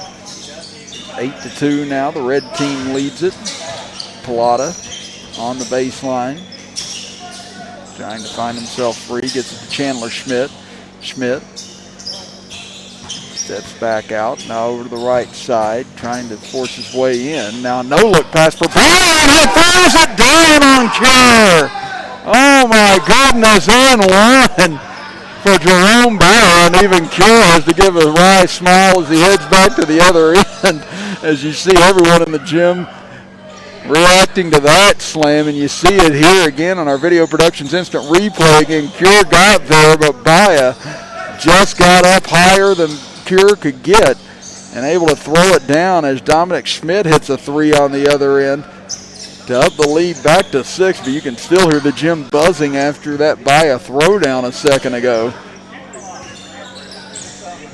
8-2 now. The red team leads it. Pilata on the baseline, trying to find himself free. Gets it to Chandler Schmidt. Schmidt steps back out, now over to the right side, trying to force his way in. Now no-look pass for Brown. He throws it down on Cure. Oh my goodness, and 1 for Jerome Bauer, and even Cure has to give a wry smile as he heads back to the other end. As you see everyone in the gym reacting to that slam, and you see it here again on our Video Productions Instant Replay. Again, Cure got there, but Baya just got up higher than Cure could get and able to throw it down, as Dominic Schmidt hits a 3 on the other end to up the lead back to 6, but you can still hear the gym buzzing after that Baya throwdown a second ago.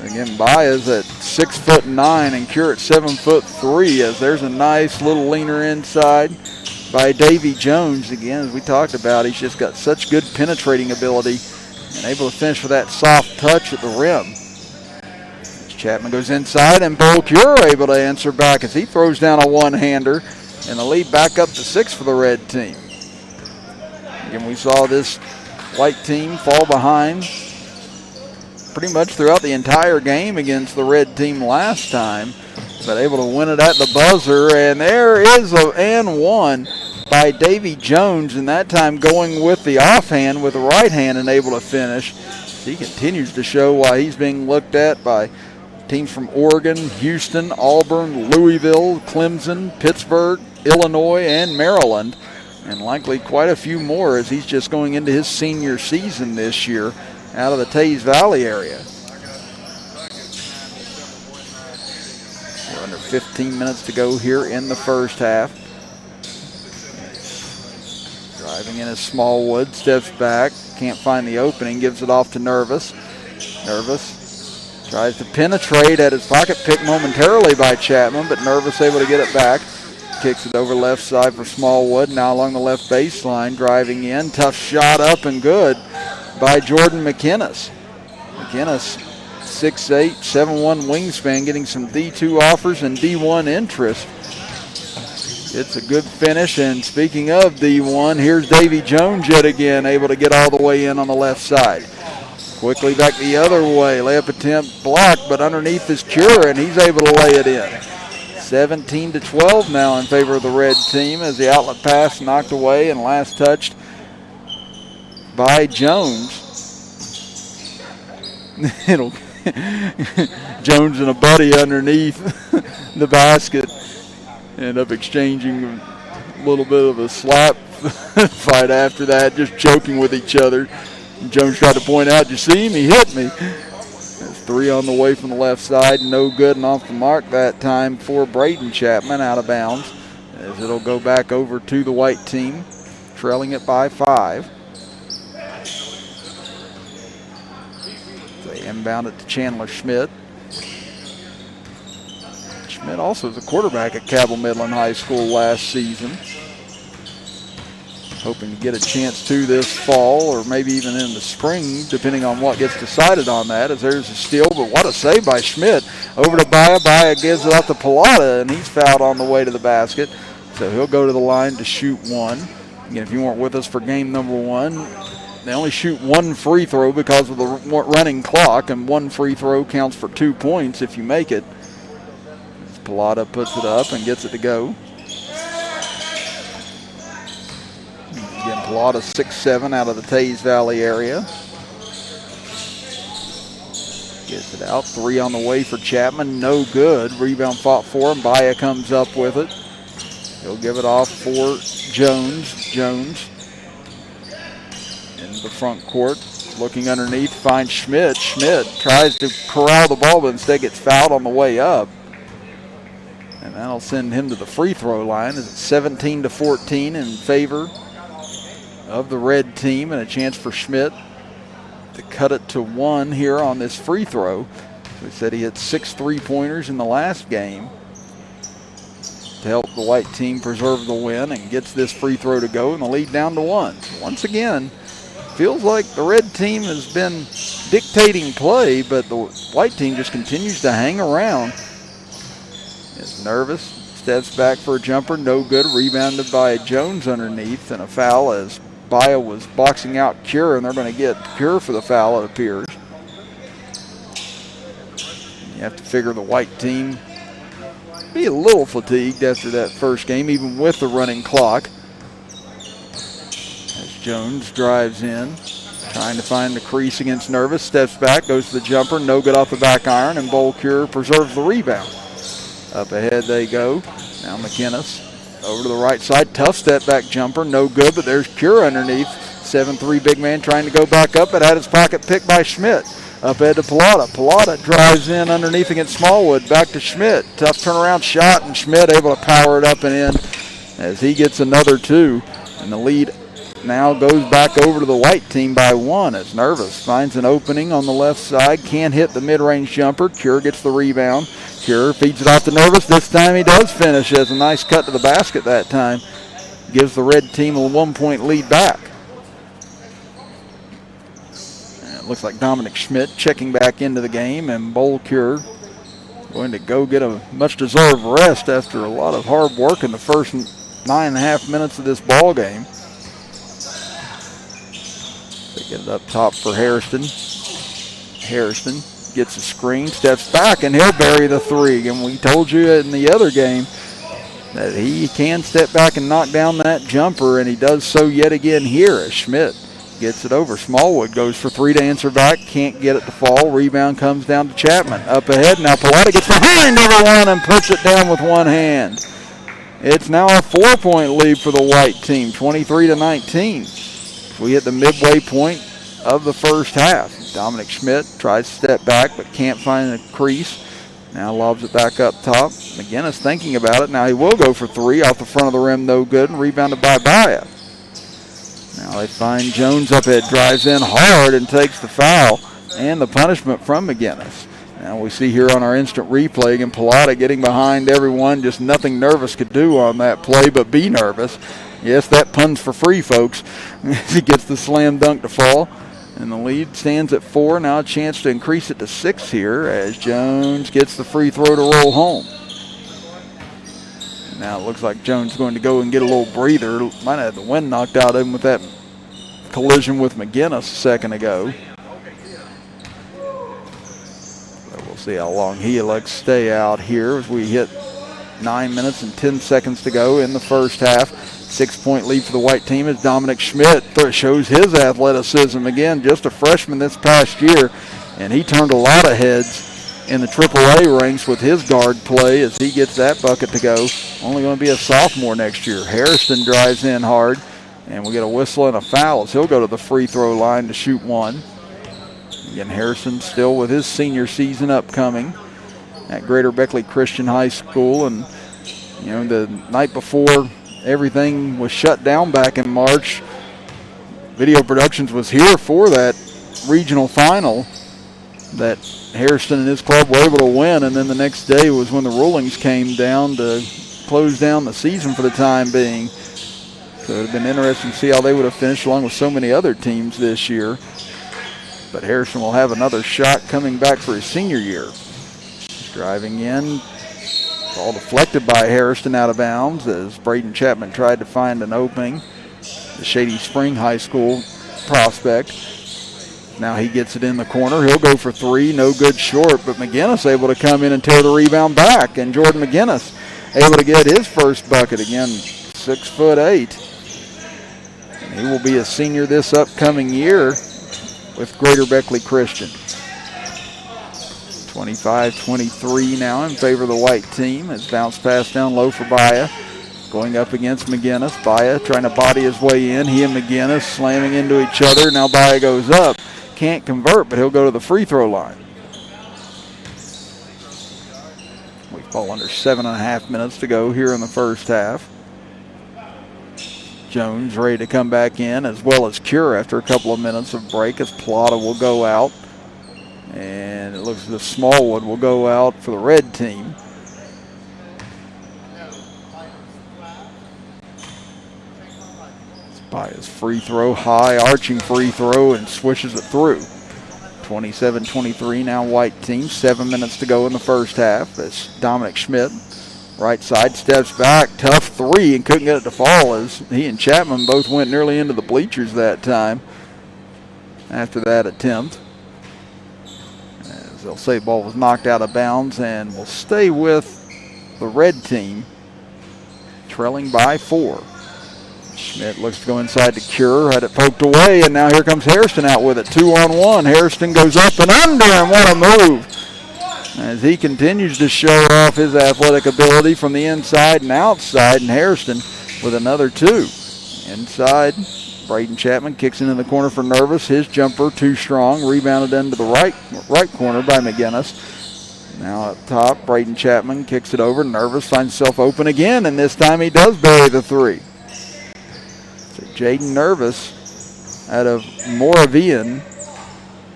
Again, Baya's at 6'9" and Cure at 7'3", as there's a nice little leaner inside by Davy Jones. Again, as we talked about, he's just got such good penetrating ability and able to finish with that soft touch at the rim. Chapman goes inside, and Bolcure able to answer back as he throws down a one-hander, and the lead back up to 6 for the red team. Again, we saw this white team fall behind pretty much throughout the entire game against the red team last time, but able to win it at the buzzer, and there is an and 1 by Davy Jones, and that time going with the offhand with the right hand and able to finish. He continues to show why he's being looked at by teams from Oregon, Houston, Auburn, Louisville, Clemson, Pittsburgh, Illinois, and Maryland, and likely quite a few more as he's just going into his senior season this year out of the Taze Valley area. We're under 15 minutes to go here in the first half. Driving in is Smallwood, steps back, can't find the opening, gives it off to Nervous. Nervous tries to penetrate at his pocket, picked momentarily by Chapman, but Nervous able to get it back. Kicks it over left side for Smallwood, now along the left baseline, driving in. Tough shot up and good by Jordan McInnes. McInnes, 6'8", 7'1" wingspan, getting some D2 offers and D1 interest. It's a good finish, and speaking of D1, here's Davy Jones yet again, able to get all the way in on the left side. Quickly back the other way, layup attempt blocked, but underneath is Cure, and he's able to lay it in. 17-12 now in favor of the red team as the outlet pass knocked away and last touched by Jones. Jones and a buddy underneath the basket. End up exchanging a little bit of a slap fight after that, just joking with each other. Jones tried to point out, you see him? He hit me. That's 3 on the way from the left side. No good and off the mark that time for Braden Chapman, out of bounds, as it'll go back over to the white team, trailing it by 5. They inbound it to Chandler Schmidt. Schmidt also was a quarterback at Cabell Midland High School last season. Hoping to get a chance to this fall or maybe even in the spring, depending on what gets decided on that, as there's a steal, but what a save by Schmidt. Over to Baya. Baya gives it out to Pilata, and he's fouled on the way to the basket. So he'll go to the line to shoot one. Again, if you weren't with us for game number 1, they only shoot 1 free throw because of the running clock, and 1 free throw counts for 2 points if you make it. Pilata puts it up and gets it to go. Again, Pilata 6'7" out of the Taze Valley area. Gets it out. 3 on the way for Chapman. No good. Rebound fought for him. Baya comes up with it. He'll give it off for Jones. Jones in the front court. Looking underneath, finds Schmidt. Schmidt tries to corral the ball, but instead gets fouled on the way up. And that'll send him to the free throw line. It's 17-14 in favor of the red team, and a chance for Schmidt to cut it to 1 here on this free throw. We said he hit 6 3-pointers in the last game to help the white team preserve the win, and gets this free throw to go and the lead down to 1. Once again, feels like the red team has been dictating play, but the white team just continues to hang around. It's Nervous, steps back for a jumper, no good. Rebounded by Jones underneath, and a foul as Baya was boxing out Cure, and they're going to get Cure for the foul, it appears. You have to figure the white team be a little fatigued after that first game, even with the running clock. As Jones drives in, trying to find the crease against Nervous, steps back, goes to the jumper, no good off the back iron, and Bowl Cure preserves the rebound. Up ahead they go. Now McInnes over to the right side. Tough step back jumper. No good, but there's Cure underneath. 7'3" big man trying to go back up, but had his pocket picked by Schmidt. Up ahead to Pilata. Pilata drives in underneath against Smallwood. Back to Schmidt. Tough turnaround shot, and Schmidt able to power it up and in as he gets another 2. And the lead now goes back over to the white team by 1 as Nervous finds an opening on the left side. Can't hit the mid-range jumper. Cure gets the rebound. Cure feeds it off to Nervous. This time he does finish. Has a nice cut to the basket that time. Gives the red team a 1-point lead back. And it looks like Dominic Schmidt checking back into the game, and Bowl Cure going to go get a much-deserved rest after a lot of hard work in the first 9.5 minutes of this ball game. They get it up top for Hairston. Hairston gets a screen, steps back, and he'll bury the 3. And we told you in the other game that he can step back and knock down that jumper, and he does so yet again here as Schmidt gets it over. Smallwood goes for 3 to answer back, can't get it to fall. Rebound comes down to Chapman. Up ahead, now Pilata gets behind everyone and puts it down with one hand. It's now a 4-point lead for the white team, 23-19. We hit the midway point of the first half. Dominic Schmidt tries to step back but can't find the crease. Now lobs it back up top. McInnes thinking about it. Now he will go for 3 off the front of the rim, no good, and rebounded by Baya. Now they find Jones up ahead, drives in hard and takes the foul and the punishment from McGinnis. Now we see here on our instant replay, again, Pilata getting behind everyone, just nothing Nervous could do on that play but be nervous. Yes, that pun's for free, folks. He gets the slam dunk to fall, and the lead stands at 4. Now a chance to increase it to 6 here as Jones gets the free throw to roll home. Now it looks like Jones is going to go and get a little breather. Might have had the wind knocked out of him with that collision with McGinnis a second ago. But we'll see how long he elects to stay out here as we hit 9 minutes and 10 seconds to go in the first half. 6-point lead for the white team as Dominic Schmidt shows his athleticism again. Just a freshman this past year, and he turned a lot of heads in the AAA ranks with his guard play as he gets that bucket to go. Only going to be a sophomore next year. Harrison drives in hard, and we get a whistle and a foul as he'll go to the free throw line to shoot one. Again, Harrison still with his senior season upcoming at Greater Beckley Christian High School. And, you know, the night before everything was shut down back in March, Video Productions was here for that regional final that Harrison and his club were able to win, and then the next day was when the rulings came down to close down the season for the time being. So it would have been interesting to see how they would have finished along with so many other teams this year. But Harrison will have another shot coming back for his senior year. Driving in, ball deflected by Harrison out of bounds as Braden Chapman tried to find an opening. The Shady Spring High School prospect. Now he gets it in the corner. He'll go for 3, no good short, but McGinnis able to come in and tear the rebound back, and Jordan McGinnis able to get his first bucket. Again, 6'8". And he will be a senior this upcoming year with Greater Beckley Christian. 25-23 now in favor of the white team. As bounce pass down low for Baya. Going up against McGinnis. Baya trying to body his way in. He and McGinnis slamming into each other. Now Baya goes up. Can't convert, but he'll go to the free throw line. We fall under 7.5 minutes to go here in the first half. Jones ready to come back in, as well as Cure after a couple of minutes of break, as Plata will go out. And it looks as if Smallwood will go out for the red team. Baya's free throw, high arching free throw, and swishes it through. 27-23 now white team. 7 minutes to go in the first half. As Dominic Schmidt, right side, steps back. Tough 3 and couldn't get it to fall as he and Chapman both went nearly into the bleachers that time after that attempt. As they'll say, ball was knocked out of bounds and will stay with the red team, trailing by 4. Schmidt looks to go inside to Cure, had it poked away, and now here comes Harrison out with it. 2-on-1. Harrison goes up and under, and what a move. As he continues to show off his athletic ability from the inside and outside, and Harrison with another 2. Inside, Braden Chapman kicks into the corner for Nervous. His jumper too strong, rebounded into the right corner by McGinnis. Now up top, Braden Chapman kicks it over. Nervous finds himself open again, and this time he does bury the 3. So Jaden Nervous out of Moravian,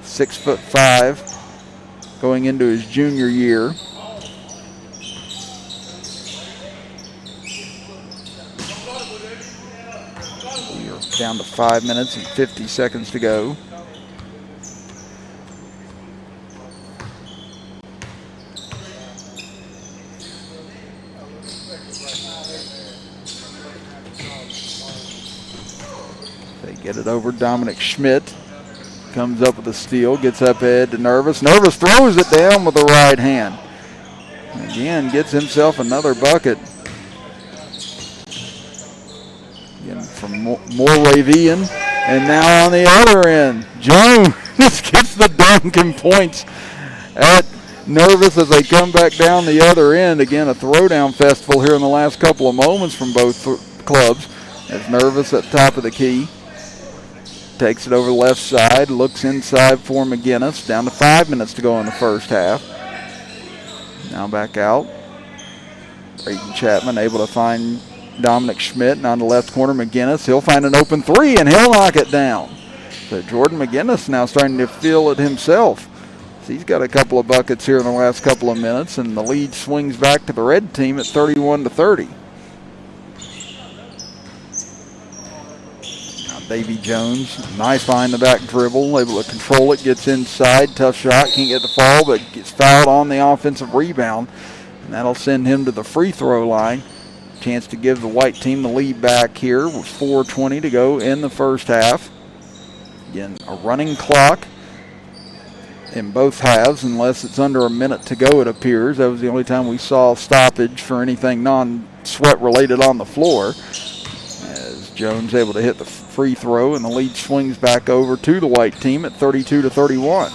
6'5", going into his junior year. We are down to 5 minutes and 50 seconds to go. Get it over. Dominic Schmidt comes up with a steal, gets up ahead to Nervous. Nervous throws it down with the right hand. Again, gets himself another bucket. Again, from Moravian. And now on the other end, Jones gets the dunk and points at Nervous as they come back down the other end. Again, a throwdown festival here in the last couple of moments from both clubs. As Nervous at top of the key. Takes it over the left side, looks inside for McGinnis. Down to 5 minutes to go in the first half. Now back out. Braden Chapman able to find Dominic Schmidt. And on the left corner, McGinnis. He'll find an open three, and he'll knock it down. So Jordan McGinnis now starting to feel it himself. He's got a couple of buckets here in the last couple of minutes, and the lead swings back to the red team at 31-30. Davy Jones, nice behind the back dribble, able to control it, gets inside, tough shot, can't get the fall, but gets fouled on the offensive rebound, and that'll send him to the free throw line. Chance to give the white team the lead back here with 4:20 to go in the first half. Again, a running clock in both halves, unless it's under a minute to go, it appears. That was the only time we saw stoppage for anything non-sweat related on the floor. As Jones able to hit the free throw, and the lead swings back over to the white team at 32-31.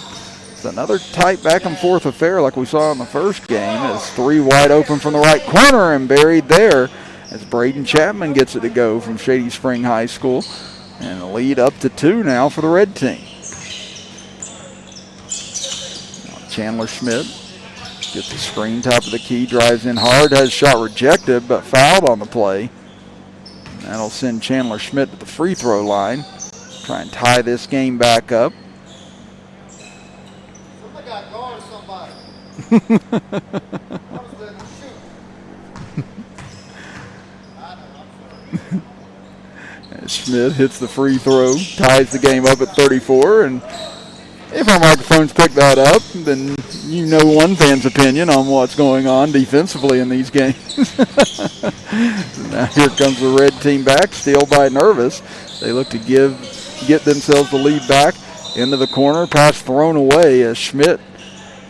It's another tight back and forth affair like we saw in the first game, as three wide open from the right corner and buried there as Braden Chapman gets it to go from Shady Spring High School. And the lead up to 2 now for the red team. Chandler Schmidt gets the screen, top of the key, drives in hard, has shot rejected, but fouled on the play. That'll send Chandler Schmidt to the free throw line. Try and tie this game back up. Somebody got guard somebody. Schmidt hits the free throw, ties the game up at 34, and if our microphones pick that up, then you know one fan's opinion on what's going on defensively in these games. Now here comes the red team back, still by Nervous. They look to get themselves the lead back into the corner. Pass thrown away as Schmidt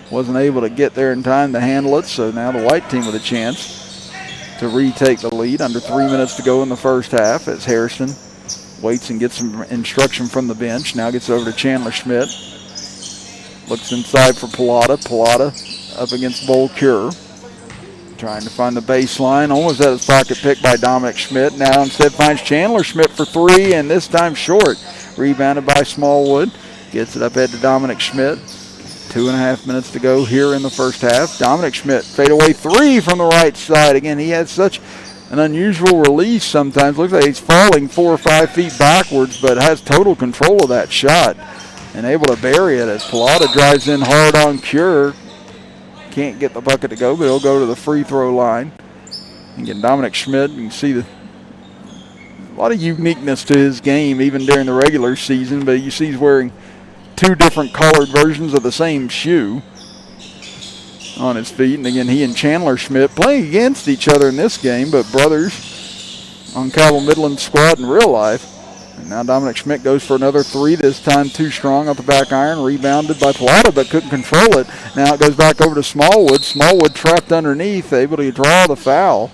wasn't able to get there in time to handle it, so now the white team with a chance to retake the lead. Under 3 minutes to go in the first half as Harrison waits and gets some instruction from the bench. Now gets over to Chandler Schmidt. Looks inside for Pilata. Pilata up against Bull Cure. Trying to find the baseline. Almost had his pocket picked by Dominic Schmidt. Now instead finds Chandler Schmidt for three, and this time short. Rebounded by Smallwood. Gets it up ahead to Dominic Schmidt. 2.5 minutes to go here in the first half. Dominic Schmidt, fadeaway three from the right side. Again, he had such an unusual release sometimes. Looks like he's falling 4 or 5 feet backwards, but has total control of that shot and able to bury it as Pilata drives in hard on Cure. Can't get the bucket to go, but he'll go to the free throw line. Again, Dominic Schmidt, you can see a lot of uniqueness to his game even during the regular season, but you see he's wearing 2 different colored versions of the same shoe on his feet. And again, he and Chandler Schmidt playing against each other in this game, but brothers on Cabell Midland's squad in real life. And now Dominic Schmidt goes for another three, this time too strong off the back iron, rebounded by Pilata, but couldn't control it. Now it goes back over to Smallwood. Smallwood trapped underneath, able to draw the foul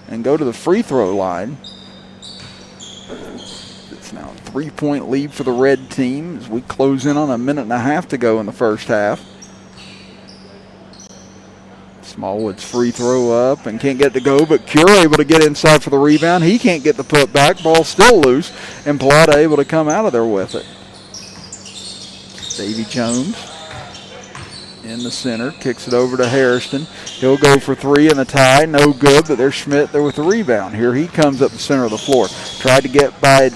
and go to the free throw line. It's now a 3-point lead for the red team as we close in on 1.5 minutes to go in the first half. Smallwood's free throw up and can't get to go, but Cure able to get inside for the rebound. He can't get the put back. Ball still loose, and Pilata able to come out of there with it. Davy Jones in the center, kicks it over to Harrison. He'll go for three in the tie, no good, but there's Schmidt there with the rebound. Here he comes up the center of the floor. Tried to get by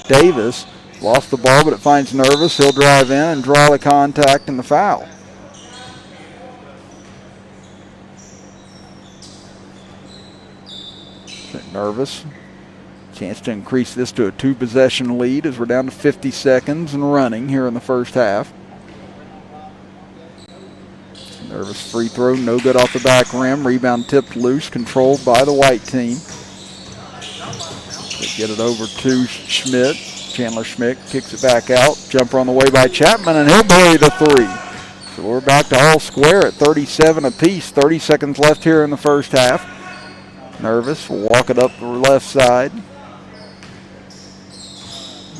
Davis, lost the ball, but it finds Nervous. He'll drive in and draw the contact and the foul. Nervous. Chance to increase this to a 2-possession lead as we're down to 50 seconds and running here in the first half. Nervous free throw, no good off the back rim. Rebound tipped loose, controlled by the white team. They get it over to Schmidt. Chandler Schmidt kicks it back out. Jumper on the way by Chapman, and he'll bury the three. So we're back to all square at 37 apiece. 30 seconds left here in the first half. Nervous will walk it up the left side.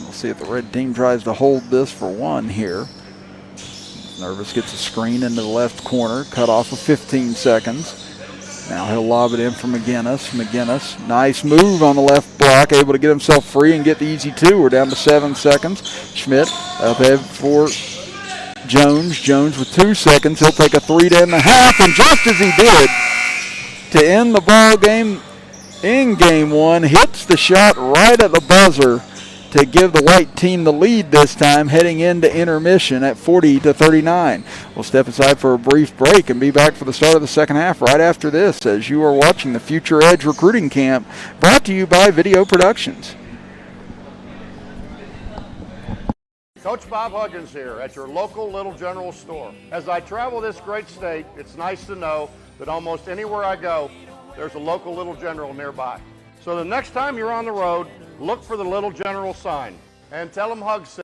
We'll see if the red team tries to hold this for one here. Nervous gets a screen into the left corner, cut off of 15 seconds. Now he'll lob it in for McGinnis. McGinnis, nice move on the left block, able to get himself free and get the easy two. We're down to 7 seconds. Schmidt up ahead for Jones. Jones with 2 seconds. He'll take a 3.5, and just as he did, to end the ball game, in game one. Hits the shot right at the buzzer to give the white team the lead this time, heading into intermission at 40-39. We'll step aside for a brief break and be back for the start of the second half right after this, as you are watching the Future Edge Recruiting Camp, brought to you by Video Productions. Coach Bob Huggins here at your local Little General store. As I travel this great state, it's nice to know that almost anywhere I go, there's a local Little General nearby. So the next time you're on the road, look for the Little General sign and tell them Hugs sent.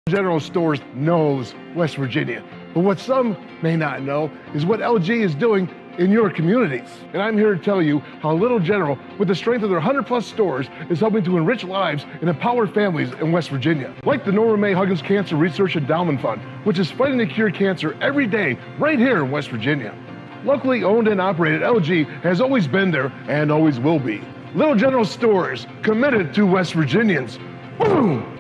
General Stores knows West Virginia, but what some may not know is what LG is doing in your communities. And I'm here to tell you how Little General, with the strength of their 100+ stores, is helping to enrich lives and empower families in West Virginia. Like the Norma May Huggins Cancer Research Endowment Fund, which is fighting to cure cancer every day right here in West Virginia. Locally owned and operated, LG has always been there and always will be. Little General Stores, committed to West Virginians. Boom!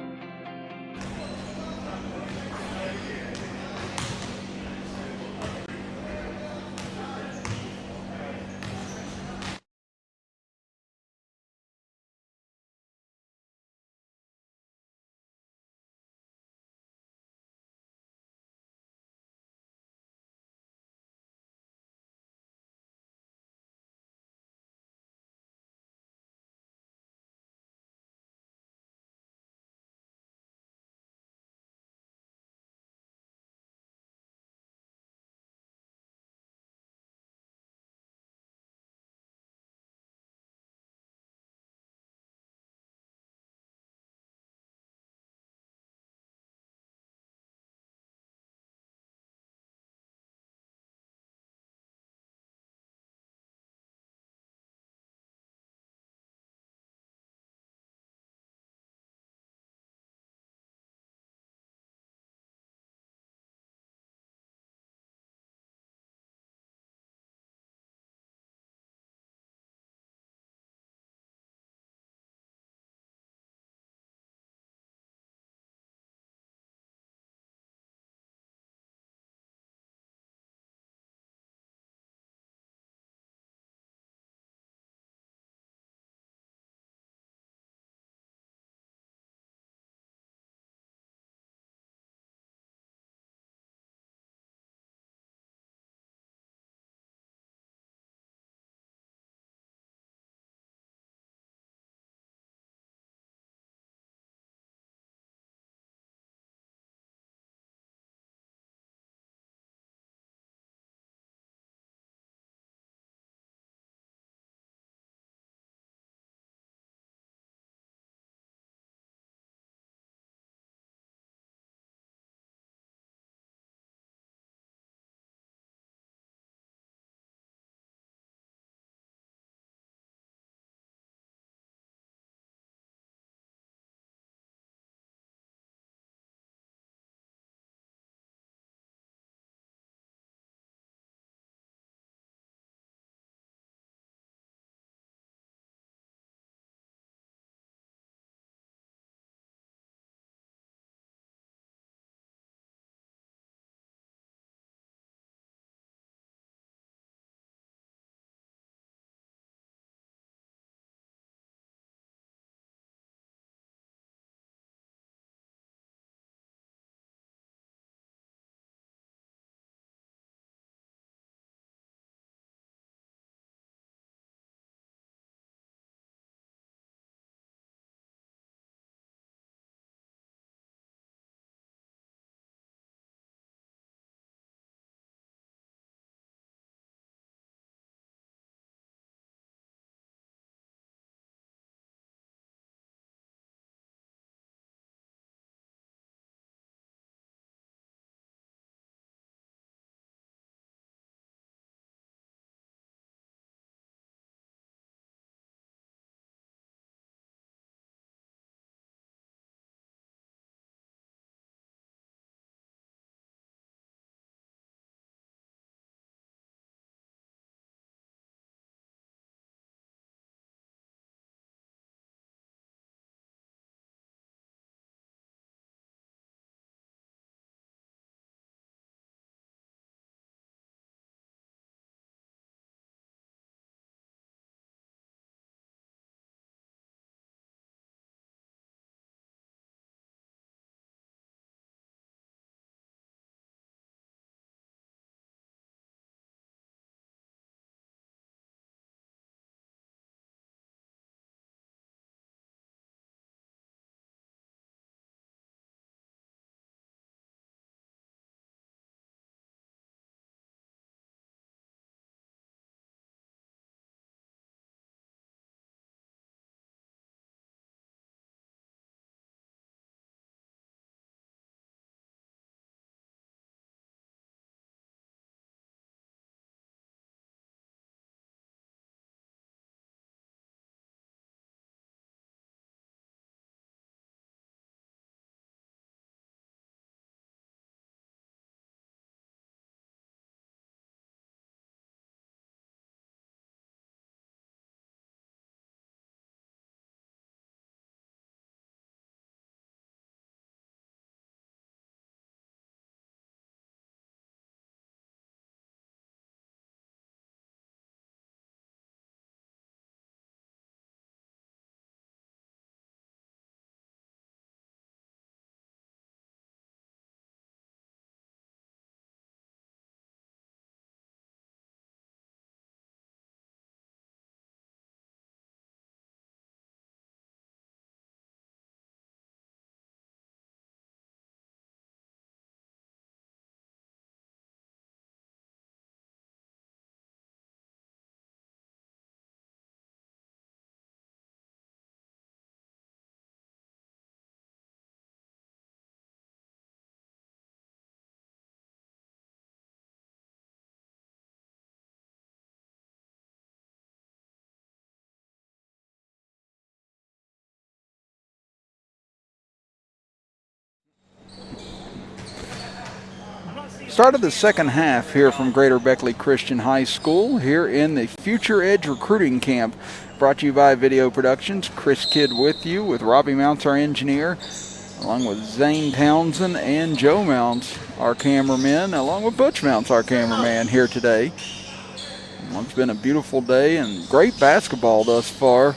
Start of the second half here from Greater Beckley Christian High School here in the Future Edge Recruiting Camp, brought to you by Video Productions. Chris Kidd with you, with Robbie Mounts, our engineer, along with Zane Townsend and Joe Mounts, our cameraman, along with Butch Mounts, our cameraman, here today. Well, it's been a beautiful day and great basketball thus far.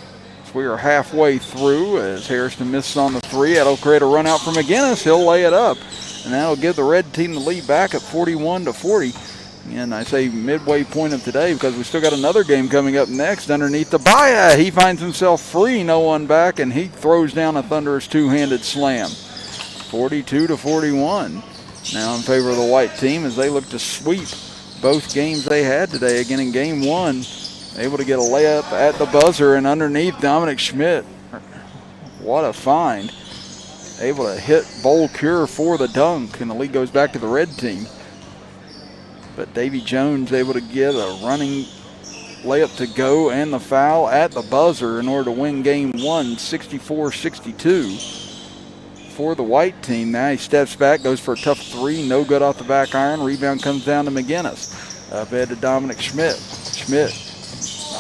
We are halfway through as Harrison misses on the three. That'll create a run out for McGinnis. He'll lay it up, and that'll give the red team the lead back at 41-40. And I say midway point of today because we still got another game coming up next underneath the Baya. He finds himself free, no one back, and he throws down a thunderous two-handed slam. 42-41. Now in favor of the white team as they look to sweep both games they had today. Again in game one, able to get a layup at the buzzer and underneath Dominic Schmidt. What a find. Able to hit Bowl Cure for the dunk, and the lead goes back to the red team. But Davy Jones able to get a running layup to go and the foul at the buzzer in order to win game one, 64-62 for the white team. Now he steps back, goes for a tough three, no good off the back iron. Rebound comes down to McGinnis. Up ahead to Dominic Schmidt. Schmidt,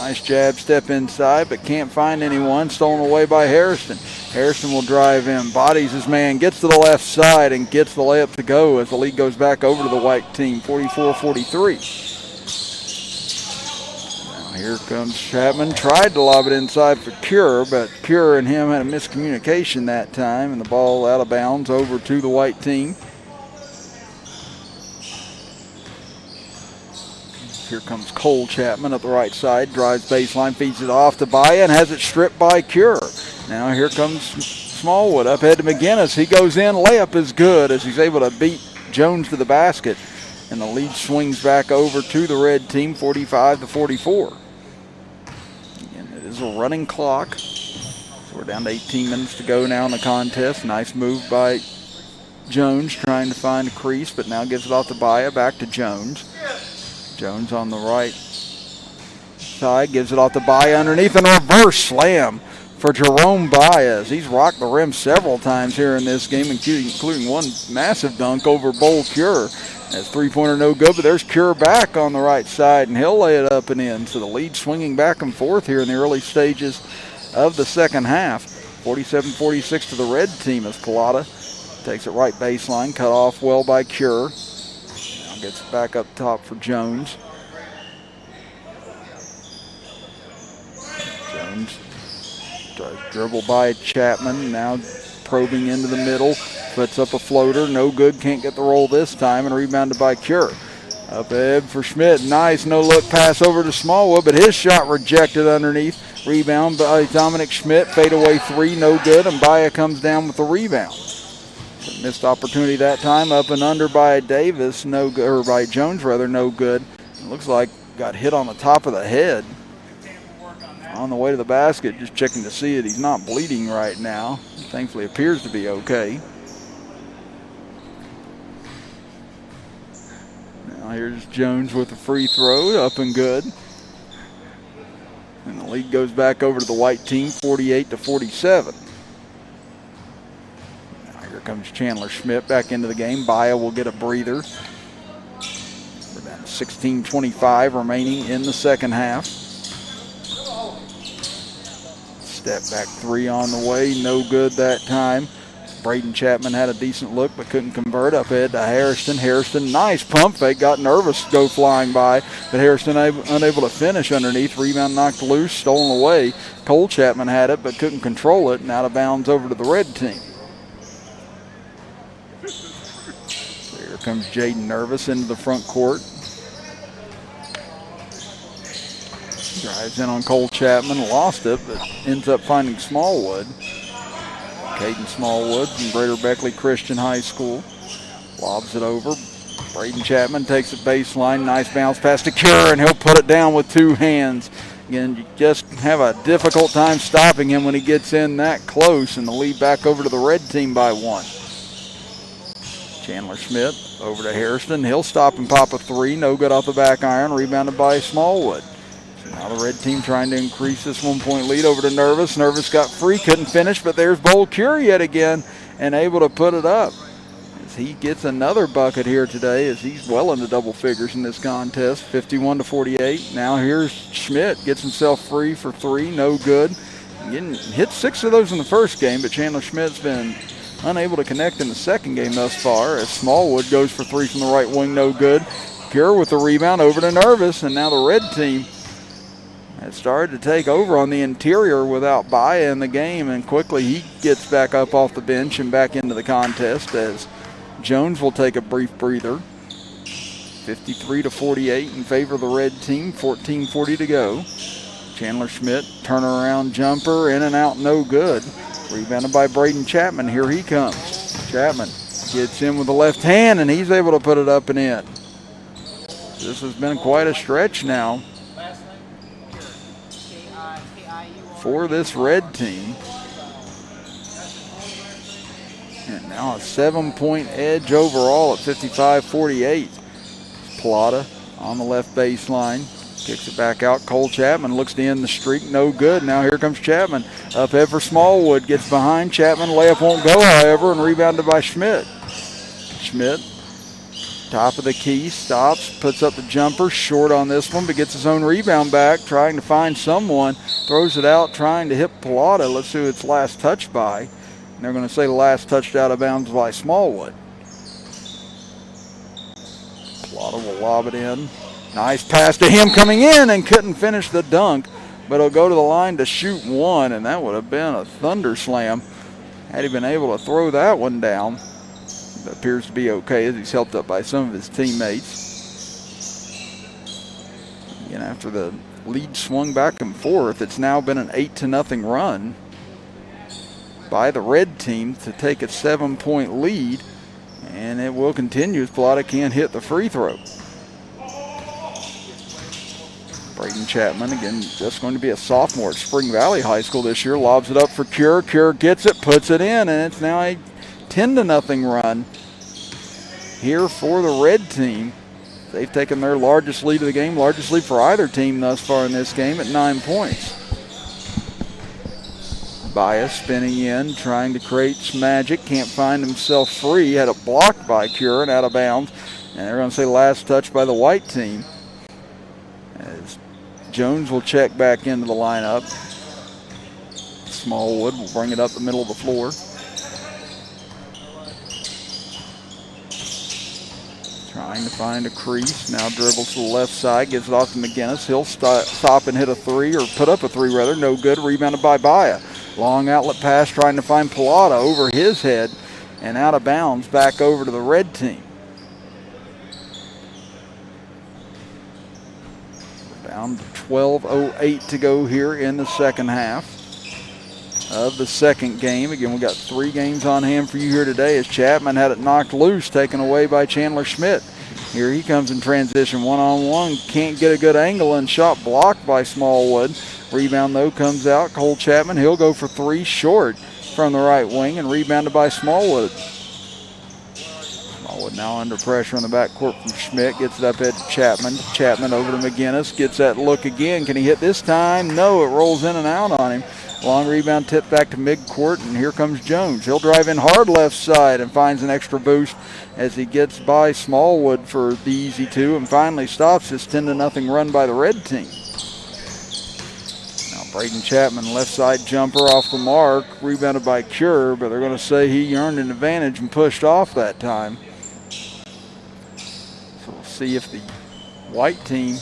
nice jab step inside, but can't find anyone. Stolen away by Harrison. Harrison will drive in, bodies his man, gets to the left side, and gets the layup to go as the lead goes back over to the white team, 44-43. Now here comes Chapman. Tried to lob it inside for Cure, but Cure and him had a miscommunication that time, and the ball out of bounds over to the white team. Here comes Cole Chapman up the right side, drives baseline, feeds it off to Baya, and has it stripped by Cure. Now here comes Smallwood up ahead to McGinnis. He goes in, layup is good as he's able to beat Jones to the basket. And the lead swings back over to the red team, 45-44. And it is a running clock. So we're down to 18 minutes to go now in the contest. Nice move by Jones trying to find a crease, but now gives it off to Baya, back to Jones. Jones on the right side, gives it off to Baya underneath, and a reverse slam for Jerome Baez. He's rocked the rim several times here in this game, including one massive dunk over Bowl Cure. That's three-pointer no good, but there's Cure back on the right side, and he'll lay it up and in. So the lead swinging back and forth here in the early stages of the second half. 47-46 to the red team as Collada takes it right baseline, cut off well by Cure. Gets it back up top for Jones. Jones tries to dribble by Chapman, now probing into the middle, puts up a floater, no good, can't get the roll this time, and rebounded by Cure. Up ahead for Schmidt, nice no-look pass over to Smallwood, but his shot rejected underneath. Rebound by Dominic Schmidt, fadeaway three, no good, and Baya comes down with the rebound. Missed opportunity that time, up and under by Davis, no good, or by Jones rather, no good. It looks like got hit on the top of the head on the way to the basket. Just checking to see it. He's not bleeding right now. Thankfully appears to be okay. Now here's Jones with a free throw, up and good. And the lead goes back over to the white team, 48-47. Here comes Chandler Schmidt back into the game. Baya will get a breather. We're down to 16:25 remaining in the second half. Step back three on the way, no good that time. Braden Chapman had a decent look but couldn't convert. Up ahead to Harrison. Harrison, nice pump fake, got nervous to go flying by, but Harrison unable to finish underneath. Rebound knocked loose, stolen away. Cole Chapman had it but couldn't control it, and out of bounds over to the red team. Here comes Jaden Nervous into the front court. Drives in on Cole Chapman, lost it, but ends up finding Smallwood. Caden Smallwood from Greater Beckley Christian High School. Lobs it over. Braden Chapman takes it baseline. Nice bounce pass to Cure, and he'll put it down with two hands. Again, you just have a difficult time stopping him when he gets in that close, and the lead back over to the red team by one. Chandler Schmidt over to Harrison. He'll stop and pop a three. No good off the back iron. Rebounded by Smallwood. So now the red team trying to increase this 1 point lead over to Nervous. Nervous got free, couldn't finish, but there's Bowl Cure yet again and able to put it up. as he gets another bucket here today, as he's well into double figures in this contest. 51-48. Now here's Schmidt, gets himself free for three, no good. Hit 6 of those in the first game, but Chandler Schmidt's been unable to connect in the second game thus far, as Smallwood goes for three from the right wing, no good. Pure with the rebound over to Nervous, and now the red team has started to take over on the interior without Baya in the game, and quickly he gets back up off the bench and back into the contest as Jones will take a brief breather. 53-48 in favor of the red team, 14:40 to go. Chandler Schmidt, turnaround jumper, in and out, no good. Rebounded by Braden Chapman. Here he comes. Chapman gets in with the left hand, and he's able to put it up and in. This has been quite a stretch now for this red team. And now a 7-point edge overall at 55-48. Plata on the left baseline. Kicks it back out. Cole Chapman looks to end the streak. No good. Now here comes Chapman. Up head for Smallwood. Gets behind Chapman. Layup won't go, however, and rebounded by Schmidt. Schmidt, top of the key, stops, puts up the jumper. Short on this one, but gets his own rebound back. Trying to find someone. Throws it out, trying to hit Plata. Let's see who it's last touched by. And they're going to say the last touched out of bounds by Smallwood. Plata will lob it in. Nice pass to him coming in, and couldn't finish the dunk, but he'll go to the line to shoot one, and that would have been a thunder slam had he been able to throw that one down. It appears to be okay as he's helped up by some of his teammates. Again, after the lead swung back and forth, it's now been an 8-0 run by the red team to take a 7-point lead, and it will continue as Plata can't hit the free throw. Braden Chapman, again, just going to be a sophomore at Spring Valley High School this year, lobs it up for Cure. Cure gets it, puts it in, and it's now a 10-0 run here for the red team. They've taken their largest lead of the game, largest lead for either team thus far in this game, at 9 points. Bias spinning in, trying to create some magic, can't find himself free, had it blocked by Cure and out of bounds, and they're going to say last touch by the white team. As Jones will check back into the lineup. Smallwood will bring it up the middle of the floor. Trying to find a crease. Now dribbles to the left side. Gives it off to McGinnis. He'll stop and hit a three, or put up a three rather. No good. Rebounded by Baya. Long outlet pass trying to find Plata over his head and out of bounds back over to the red team. Down to 12:08 to go here in the second half of the second game. Again, we've got 3 games on hand for you here today as Chapman had it knocked loose, taken away by Chandler Schmidt. Here he comes in transition, one-on-one, can't get a good angle, and shot blocked by Smallwood. Rebound, though, comes out. Cole Chapman, he'll go for 3 short from the right wing, and rebounded by Smallwood. Smallwood now under pressure on the backcourt from Schmidt. Gets it up at Chapman. Chapman over to McGinnis. Gets that look again. Can he hit this time? No, it rolls in and out on him. Long rebound tipped back to midcourt, and here comes Jones. He'll drive in hard left side and finds an extra boost as he gets by Smallwood for the easy 2 and finally stops this 10-0 run by the red team. Now Braden Chapman, left side jumper off the mark, rebounded by Cure, but they're going to say he earned an advantage and pushed off that time. So we'll see if the white team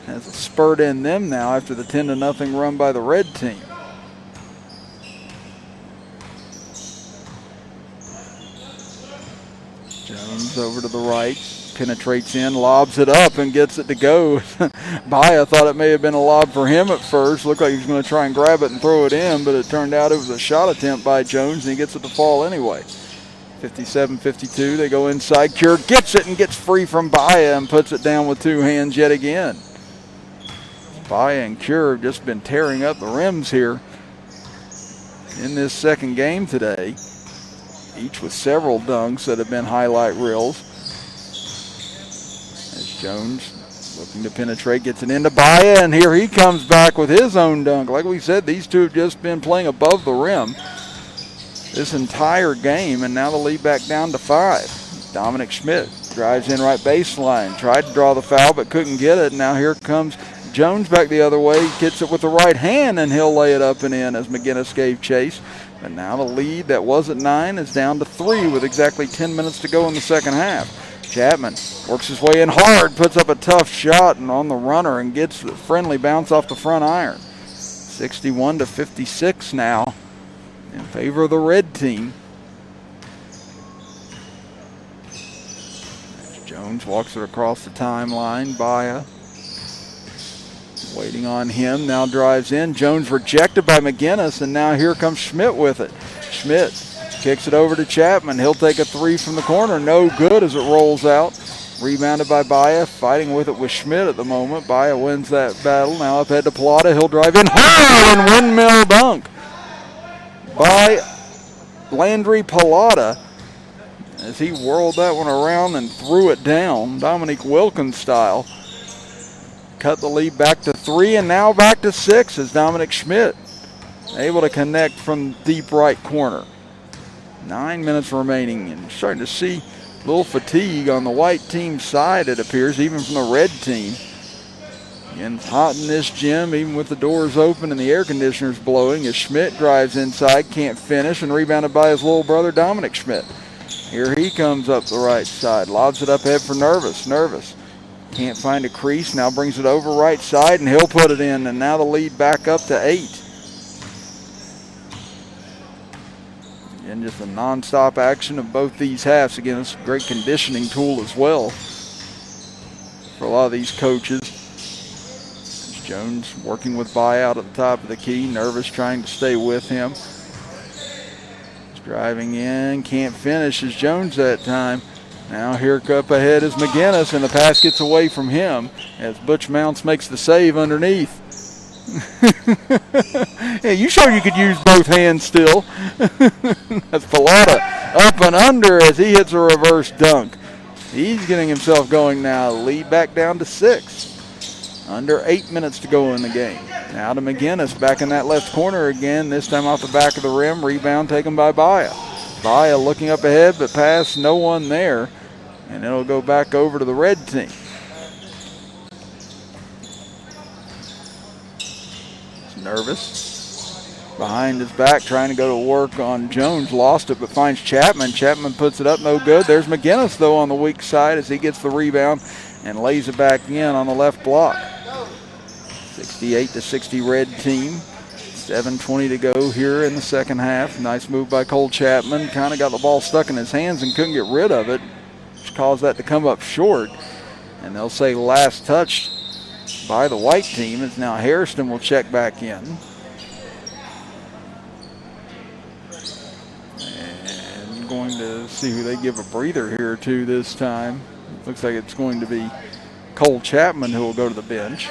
has a spurt in them now after the 10-0 run by the red team. Jones over to the right, penetrates in, lobs it up, and gets it to go. Baya thought it may have been a lob for him at first. Looked like he was going to try and grab it and throw it in, but it turned out it was a shot attempt by Jones, and he gets it to fall anyway. 57-52, they go inside. Cure gets it and gets free from Baya and puts it down with 2 hands yet again. Baya and Cure have just been tearing up the rims here in this second game today, each with several dunks that have been highlight reels. As Jones looking to penetrate, gets it into Baya, and here he comes back with his own dunk. Like we said, these two have just been playing above the rim. this entire game, and now the lead back down to 5. Dominic Schmidt drives in right baseline, tried to draw the foul but couldn't get it. Now here comes Jones back the other way, gets it with the right hand, and he'll lay it up and in as McGinnis gave chase. But now the lead that was at 9 is down to 3 with exactly 10 minutes to go in the second half. Chapman works his way in hard, puts up a tough shot and on the runner and gets the friendly bounce off the front iron. 61-56 now in favor of the red team. Jones walks it across the timeline. Baya waiting on him, now drives in. Jones rejected by McGinnis, and now here comes Schmidt with it. Schmidt kicks it over to Chapman. He'll take a 3 from the corner. No good as it rolls out. Rebounded by Baya, fighting with it with Schmidt at the moment. Baya wins that battle. Now up ahead to Plata. He'll drive in hard and windmill dunk by Landry Plata as he whirled that one around and threw it down, Dominique Wilkins style. Cut the lead back to 3 and now back to 6 as Dominic Schmidt able to connect from deep right corner. 9 minutes remaining, and starting to see a little fatigue on the white team side, it appears, even from the red team. Again, it's hot in this gym, even with the doors open and the air conditioners blowing, as Schmidt drives inside, can't finish, and rebounded by his little brother, Dominic Schmidt. Here he comes up the right side, lobs it up ahead for Nervous. Nervous can't find a crease, now brings it over right side, and he'll put it in, and now the lead back up to 8. And just a non-stop action of both these halves. Again, it's a great conditioning tool as well for a lot of these coaches. There's Jones working with Baya out at the top of the key. Nervous trying to stay with him. He's driving in, can't finish as Jones that time. Now here up ahead is McGinnis, and the pass gets away from him as Butch Mounts makes the save underneath. Yeah, you showed you could use both hands still. That's Plata up and under as he hits a reverse dunk. He's getting himself going now. Lead back down to 6. Under 8 minutes to go in the game. Now to McGinnis back in that left corner again, this time off the back of the rim. Rebound taken by Baya. Baya looking up ahead, but pass, no one there. And it'll go back over to the red team. Nervous behind his back, trying to go to work on Jones. Lost it, but finds Chapman. Chapman puts it up, no good. There's McGinnis, though, on the weak side as he gets the rebound and lays it back in on the left block. 68-60 red team. 7:20 to go here in the second half. Nice move by Cole Chapman. Kind of got the ball stuck in his hands and couldn't get rid of it, which caused that to come up short. And they'll say last touch by the white team is now Hairston will check back in. And going to see who they give a breather here to this time. Looks like it's going to be Cole Chapman who will go to the bench.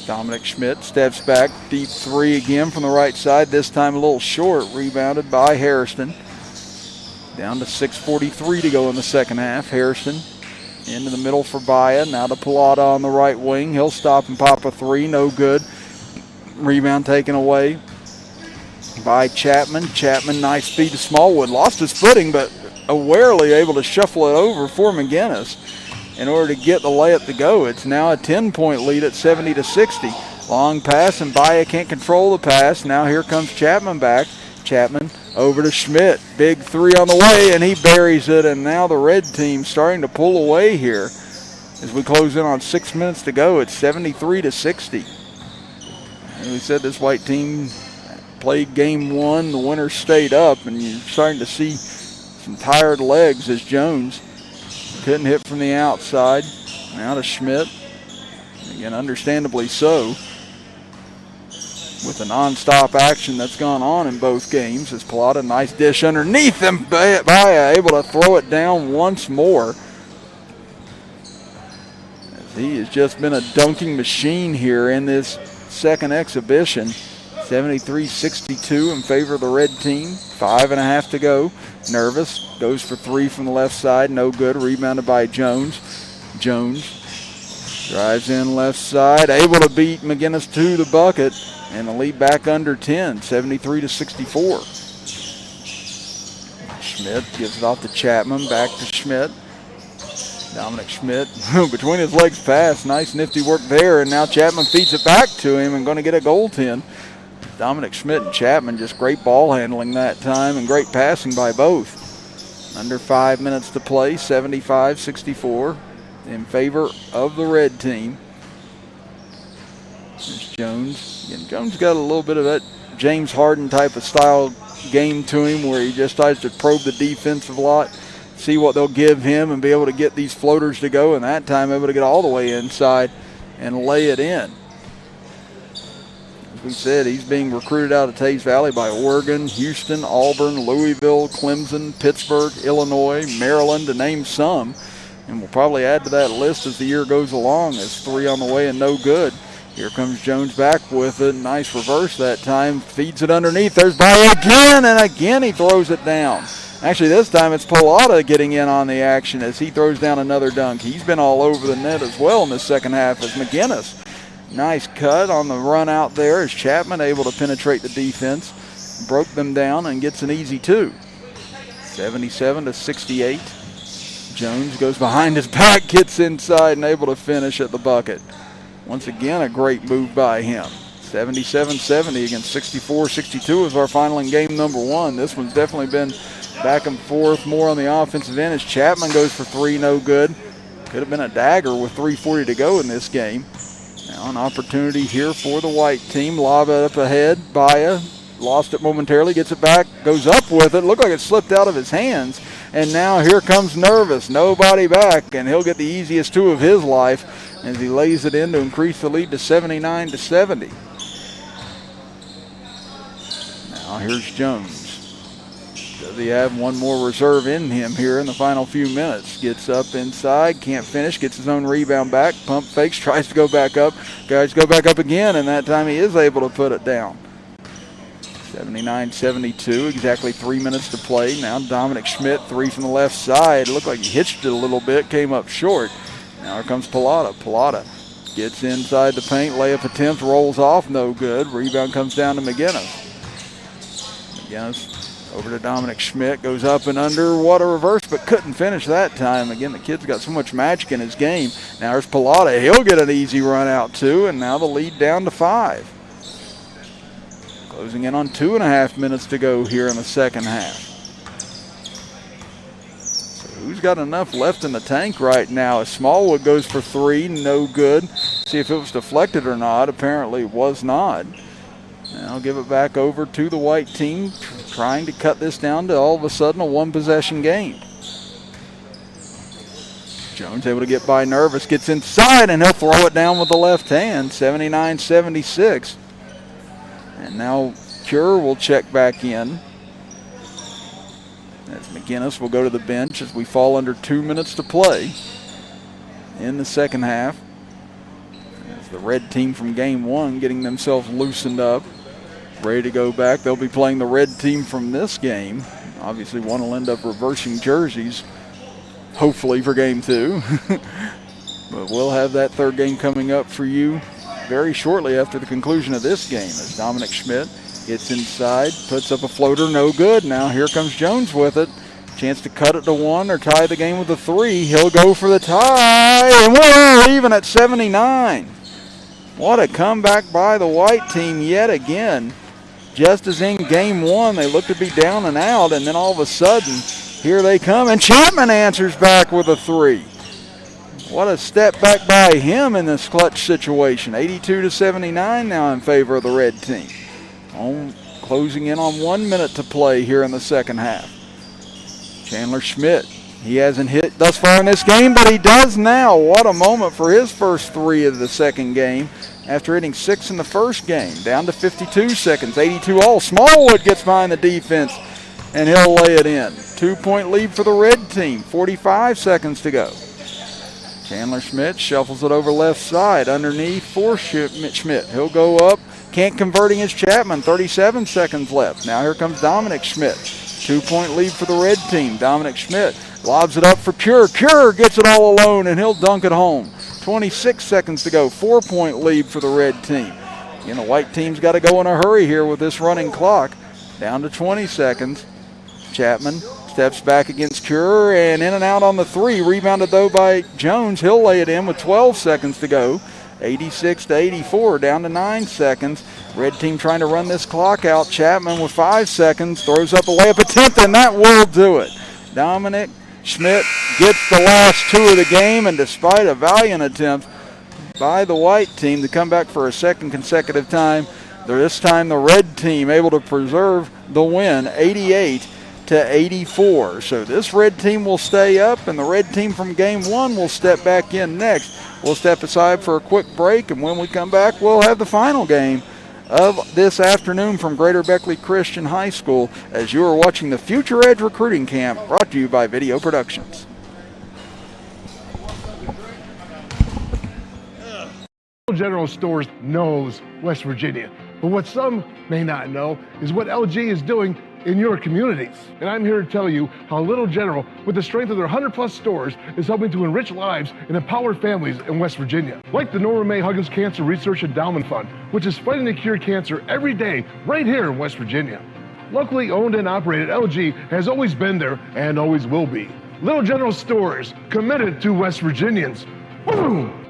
Dominic Schmidt steps back, deep 3 again from the right side, this time a little short, rebounded by Hairston. Down to 6:43 to go in the second half. Hairston into the middle for Baya, now to Plata on the right wing. He'll stop and pop a 3, no good. Rebound taken away by Chapman. Chapman, nice speed to Smallwood, lost his footing, but awarely able to shuffle it over for McGinnis in order to get the layup to go. It's now a 10-point lead at 70-60. Long pass, and Baya can't control the pass. Now here comes Chapman back. Chapman over to Schmidt. Big 3 on the way, and he buries it. And now the red team starting to pull away here as we close in on 6 minutes to go. It's 73-60. And we said this white team played game 1. The winner stayed up, and you're starting to see some tired legs as Jones couldn't hit from the outside. Now to Schmidt. Again, understandably so, with the non-stop action that's gone on in both games. As Plata, nice dish underneath him. Baya able to throw it down once more. As he has just been a dunking machine here in this second exhibition. 73-62 in favor of the red team. 5.5 to go. Nervous goes for 3 from the left side, no good. Rebounded by Jones. Jones drives in left side, able to beat McGinnis to the bucket. And the lead back under 10, 73-64. Schmidt gives it off to Chapman, back to Schmidt. Dominic Schmidt between his legs pass. Nice nifty work there, and now Chapman feeds it back to him and going to get a goaltend. Dominic Schmidt and Chapman, just great ball handling that time and great passing by both. Under 5 minutes to play, 75-64 in favor of the red team. There's Jones. Again, Jones got a little bit of that James Harden type of style game to him where he just tries to probe the defensive lot, see what they'll give him, and be able to get these floaters to go, and that time able to get all the way inside and lay it in. As we said, he's being recruited out of Tays Valley by Oregon, Houston, Auburn, Louisville, Clemson, Pittsburgh, Illinois, Maryland, to name some. And we'll probably add to that list as the year goes along, as 3 on the way and no good. Here comes Jones back with a nice reverse that time. Feeds it underneath. There's Baia again, and again he throws it down. Actually, this time it's Pilata getting in on the action as he throws down another dunk. He's been all over the net as well in the second half as McGinnis. Nice cut on the run out there as Chapman able to penetrate the defense. Broke them down and gets an easy 2. 77-68. Jones goes behind his back, gets inside and able to finish at the bucket. Once again, a great move by him. 77-70 against 64-62 is our final in game number 1. This one's definitely been back and forth more on the offensive end as Chapman goes for 3, no good. Could have been a dagger with 3:40 to go in this game. Now an opportunity here for the white team. Lob it up ahead. Baia lost it momentarily, gets it back, goes up with it. Looked like it slipped out of his hands. And now here comes Nervous. Nobody back, and he'll get the easiest 2 of his life as he lays it in to increase the lead to 79-70. Now here's Jones. Does he have one more reserve in him here in the final few minutes? Gets up inside, can't finish, gets his own rebound back, pump fakes, tries to go back up. Guys go back up again, and that time he is able to put it down. 79-72, exactly 3 minutes to play. Now Dominic Schmidt, 3 from the left side. It looked like he hitched it a little bit, came up short. Now here comes Pilata. Pilata gets inside the paint, layup attempt, rolls off, no good. Rebound comes down to McGinnis. McGinnis over to Dominic Schmidt, goes up and under. What a reverse, but couldn't finish that time. Again, the kid's got so much magic in his game. Now there's Pilata. He'll get an easy run out too, and now the lead down to 5. Closing in on 2.5 minutes to go here in the second half. So who's got enough left in the tank right now? As Smallwood goes for 3, no good. See if it was deflected or not. Apparently it was not. Now give it back over to the white team, trying to cut this down to all of a sudden a 1-possession game. Jones able to get by Nervous, gets inside, and he'll throw it down with the left hand, 79-76. And now Cure will check back in. As McGinnis will go to the bench as we fall under 2 minutes to play in the second half. As the red team from game 1 getting themselves loosened up, ready to go back. They'll be playing the red team from this game. Obviously one will end up reversing jerseys, hopefully for game 2. But we'll have that third game coming up for you very shortly after the conclusion of this game as Dominic Schmidt gets inside, puts up a floater, no good. Now here comes Jones with it. Chance to cut it to 1 or tie the game with a 3. He'll go for the tie, and we're even at 79. What a comeback by the white team yet again. Just as in game 1, they look to be down and out, and then all of a sudden, here they come, and Chapman answers back with a 3. What a step back by him in this clutch situation. 82-79 now in favor of the red team. Closing in on 1 minute to play here in the second half. Chandler Schmidt, he hasn't hit thus far in this game, but he does now. What a moment for his first 3 of the second game after hitting 6 in the first game. Down to 52 seconds, 82 all. Smallwood gets behind the defense, and he'll lay it in. 2-point lead for the red team, 45 seconds to go. Chandler Schmidt shuffles it over left side, underneath for Schmidt. He'll go up, can't converting his Chapman, 37 seconds left. Now here comes Dominic Schmidt. 2-point lead for the red team. Dominic Schmidt lobs it up for Cure. Cure gets it all alone, and he'll dunk it home. 26 seconds to go. 4-point lead for the red team. Again, the white team's got to go in a hurry here with this running clock. Down to 20 seconds. Chapman steps back against Cure and in and out on the three. Rebounded though by Jones. He'll lay it in with 12 seconds to go. 86-84, down to 9 seconds. Red team trying to run this clock out. Chapman with 5 seconds, throws up a layup attempt, and that will do it. Dominic Schmidt gets the last two of the game, and despite a valiant attempt by the white team to come back for a second consecutive time, this time the red team able to preserve the win, 88-84. So this red team will stay up, and the red team from game one will step back in next. We'll step aside for a quick break, and when we come back, we'll have the final game of this afternoon from Greater Beckley Christian High School as you are watching the Future Edge Recruiting Camp brought to you by Video Productions. General Stores knows West Virginia, but what some may not know is what LG is doing in your communities. And I'm here to tell you how Little General, with the strength of their 100+ stores, is helping to enrich lives and empower families in West Virginia. Like the Norma May Huggins Cancer Research Endowment Fund, which is fighting to cure cancer every day right here in West Virginia. Locally owned and operated, LG has always been there and always will be. Little General Stores, committed to West Virginians. Boom!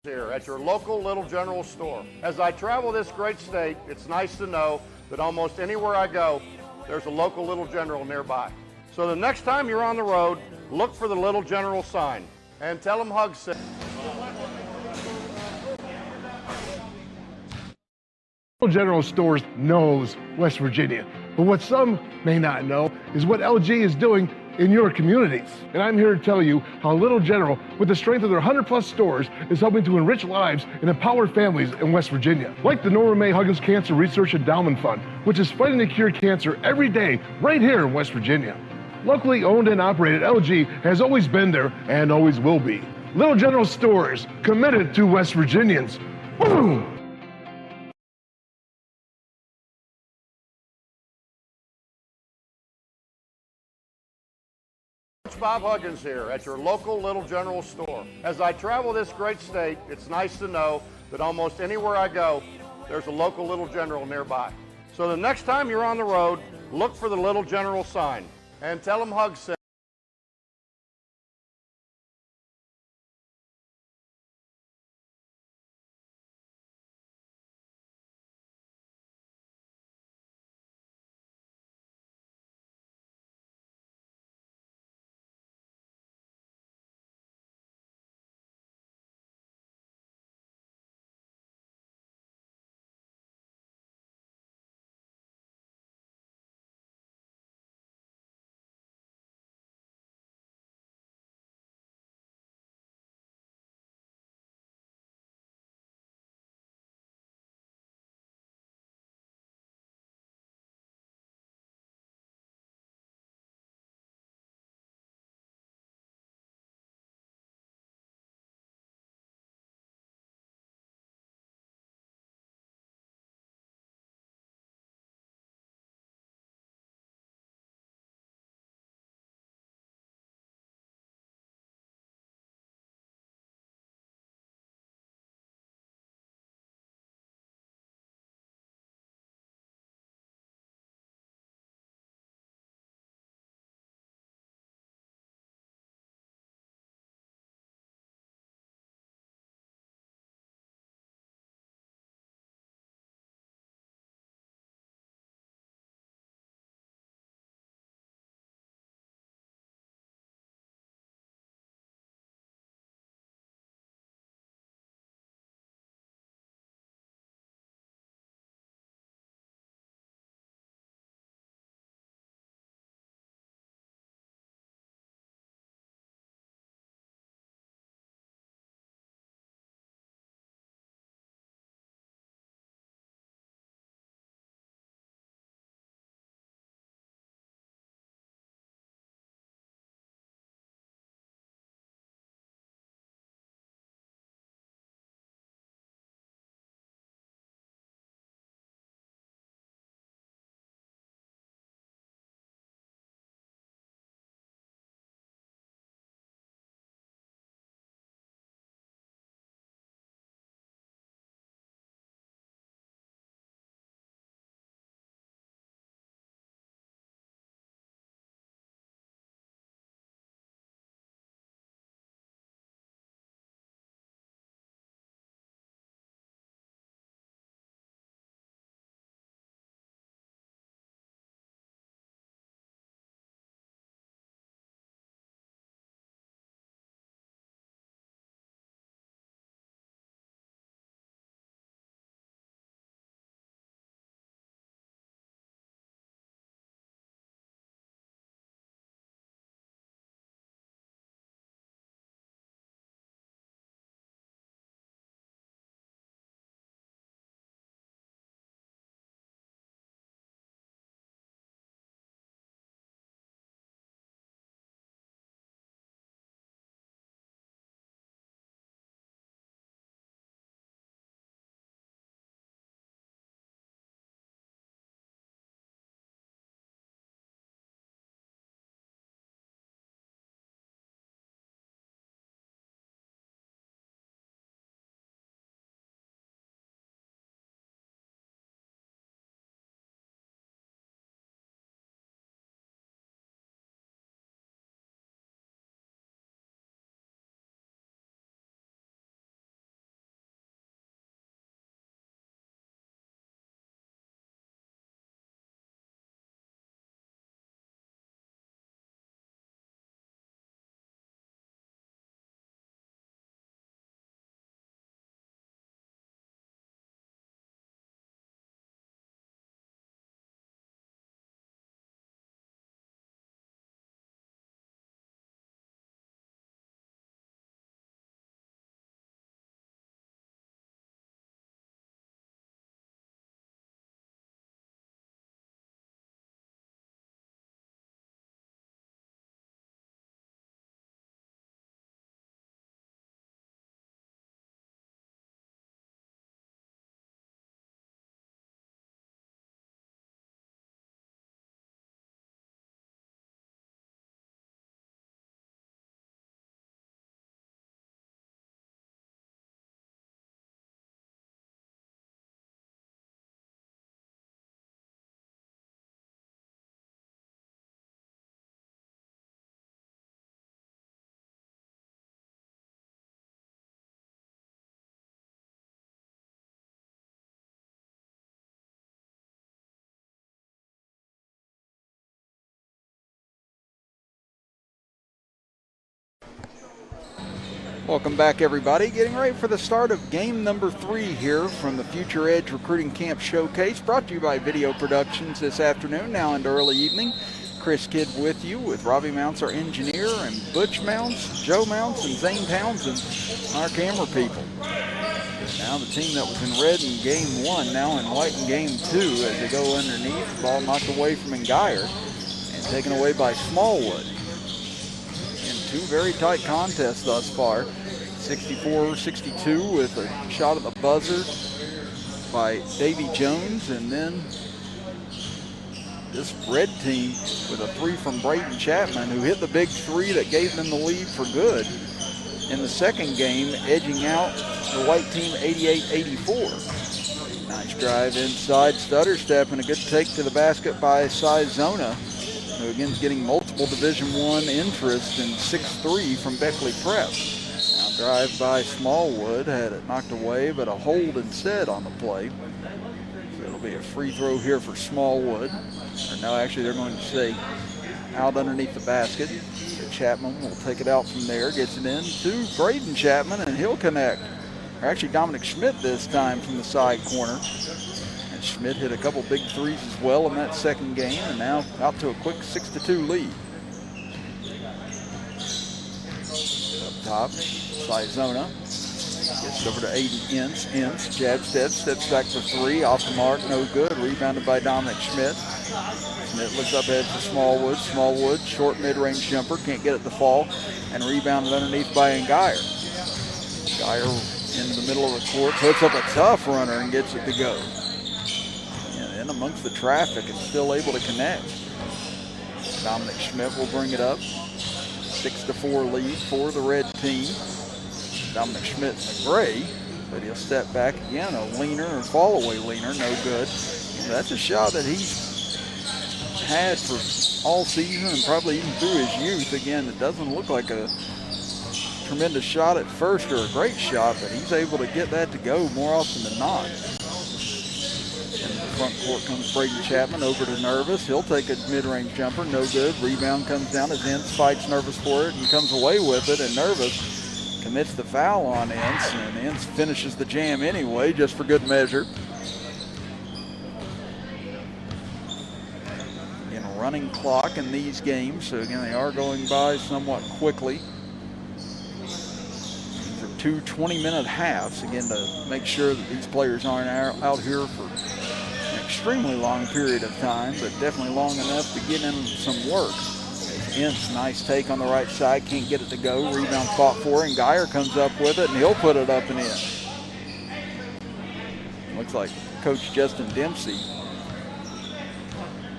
Here at your local Little General store. As I travel this great state, it's nice to know that almost anywhere I go, there's a local Little General nearby. So the next time you're on the road, look for the Little General sign and tell them Hug sent. Little General Stores knows West Virginia, but what some may not know is what LG is doing in your communities. And I'm here to tell you how Little General, with the strength of their 100+ stores, is helping to enrich lives and empower families in West Virginia. Like the Norma May Huggins Cancer Research Endowment Fund, which is fighting to cure cancer every day right here in West Virginia. Locally owned and operated, LG has always been there and always will be. Little General Stores, committed to West Virginians. Boom! Bob Huggins here at your local Little General store. As I travel this great state, it's nice to know that almost anywhere I go, there's a local Little General nearby. So the next time you're on the road, look for the Little General sign and tell them Hug sent. Welcome back, everybody. Getting ready for the start of game number 3 here from the Future Edge Recruiting Camp Showcase, brought to you by Video Productions this afternoon, now into early evening. Chris Kidd with you, with Robbie Mounts, our engineer, and Butch Mounts, Joe Mounts, and Zane Townsend, our camera people. Now the team that was in red in game 1, now in white in game 2, as they go underneath. The ball knocked away from Ngire and taken away by Smallwood. In 2 very tight contests thus far. 64-62 with a shot at the buzzer by Davy Jones, and then this red team with a 3 from Braden Chapman, who hit the big 3 that gave them the lead for good in the second game, edging out the white team 88-84. Nice drive inside, stutter step, and a good take to the basket by Sizona, who again is getting multiple Division I interest in 6'3" from Beckley Prep. Now drive by Smallwood, had it knocked away, but a hold instead on the play. So it'll be a free throw here for Smallwood. Or no, actually they're going to say out underneath the basket. So Chapman will take it out from there, gets it in to Braden Chapman, and he'll connect. Or actually Dominic Schmidt this time from the side corner. And Schmidt hit a couple big 3s as well in that second game, and now out to a quick 6-2 lead. Up top, Sizona gets it over to Aiden Ince. Jab steps back for 3, off the mark, no good. Rebounded by Dominic Schmidt. Schmidt looks up ahead for Smallwood. Smallwood, short mid-range jumper, can't get it to fall, and rebounded underneath by Ngire. Ngire into the middle of the court, puts up a tough runner and gets it to go. And in amongst the traffic, it's still able to connect. Dominic Schmidt will bring it up. 6-4 lead for the red team. Dominic Schmidt in the gray, but he'll step back again, a leaner or fall away leaner, no good. That's a shot that he's had for all season and probably even through his youth. Again, it doesn't look like a tremendous shot at first or a great shot, but he's able to get that to go more often than not. In the front court comes Braden Chapman over to Nervous. He'll take a mid-range jumper, no good. Rebound comes down as Ince fights Nervous for it and comes away with it, and Nervous commits the foul on Ince, and Ince finishes the jam anyway, just for good measure. In a running clock in these games, so again, they are going by somewhat quickly. These are 2 20-minute halves, again, to make sure that these players aren't out here for an extremely long period of time, but definitely long enough to get in some work. Ince, nice take on the right side, can't get it to go. Rebound fought for, and Ngire comes up with it, and he'll put it up and in. Looks like Coach Justin Dempsey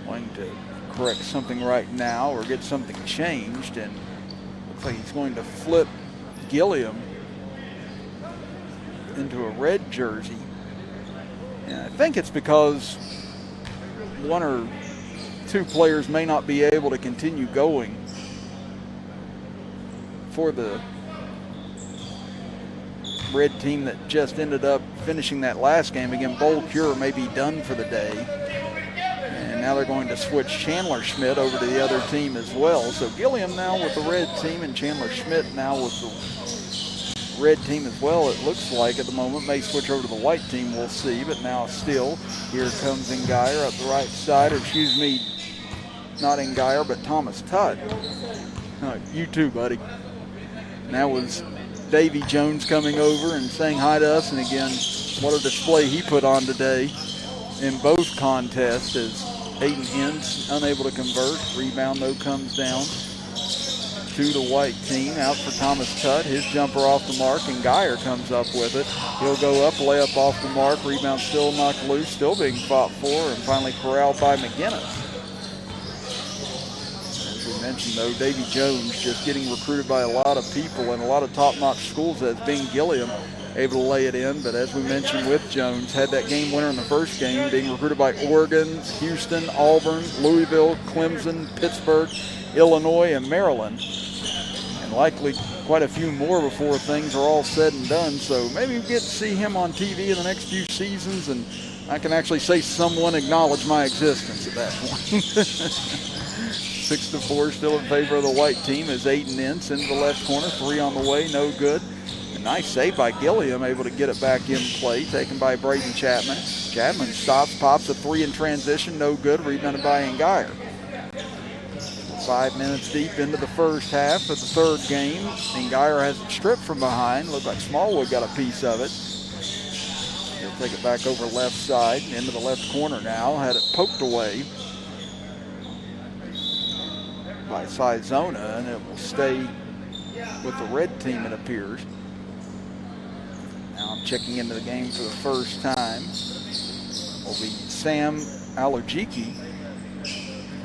wanting to correct something right now or get something changed, and looks like he's going to flip Gilliam into a red jersey. And I think it's because 1 or 2 players may not be able to continue going for the red team that just ended up finishing that last game. Again, Bold Cure may be done for the day. And now they're going to switch Chandler Schmidt over to the other team as well. So Gilliam now with the red team and Chandler Schmidt now with the red team as well, it looks like at the moment. May switch over to the white team, we'll see. But now still, here comes Ngire up the right side, or excuse me, not Ngire, but Thomas Tutt. You too, buddy. And that was Davy Jones coming over and saying hi to us. And again, what a display he put on today in both contests, as Aiden Ince unable to convert. Rebound, though, comes down to the white team. Out for Thomas Tutt. His jumper off the mark, and Ngire comes up with it. He'll go up, layup off the mark. Rebound still knocked loose, still being fought for, and finally corralled by McGinnis. Mentioned though, Davy Jones just getting recruited by a lot of people and a lot of top-notch schools, as being Gilliam able to lay it in. But as we mentioned with Jones, had that game winner in the first game, being recruited by Oregon, Houston, Auburn, Louisville, Clemson, Pittsburgh, Illinois, and Maryland, and likely quite a few more before things are all said and done. So maybe we get to see him on TV in the next few seasons, and I can actually say someone acknowledged my existence at that point. 6-4 still in favor of the white team, as Aiden Ince into the left corner. 3 on the way, no good. nice save by Gilliam, able to get it back in play, taken by Braden Chapman. Chapman stops, pops a three in transition, no good, rebounded by Angier. 5 minutes deep into the first half of the third game. Angier has it stripped from behind. Looked like Smallwood got a piece of it. He'll take it back over left side, into the left corner now. Had it poked away by Sizona, and it will stay with the red team, it appears. Now checking into the game for the first time will be Sam Alojiki.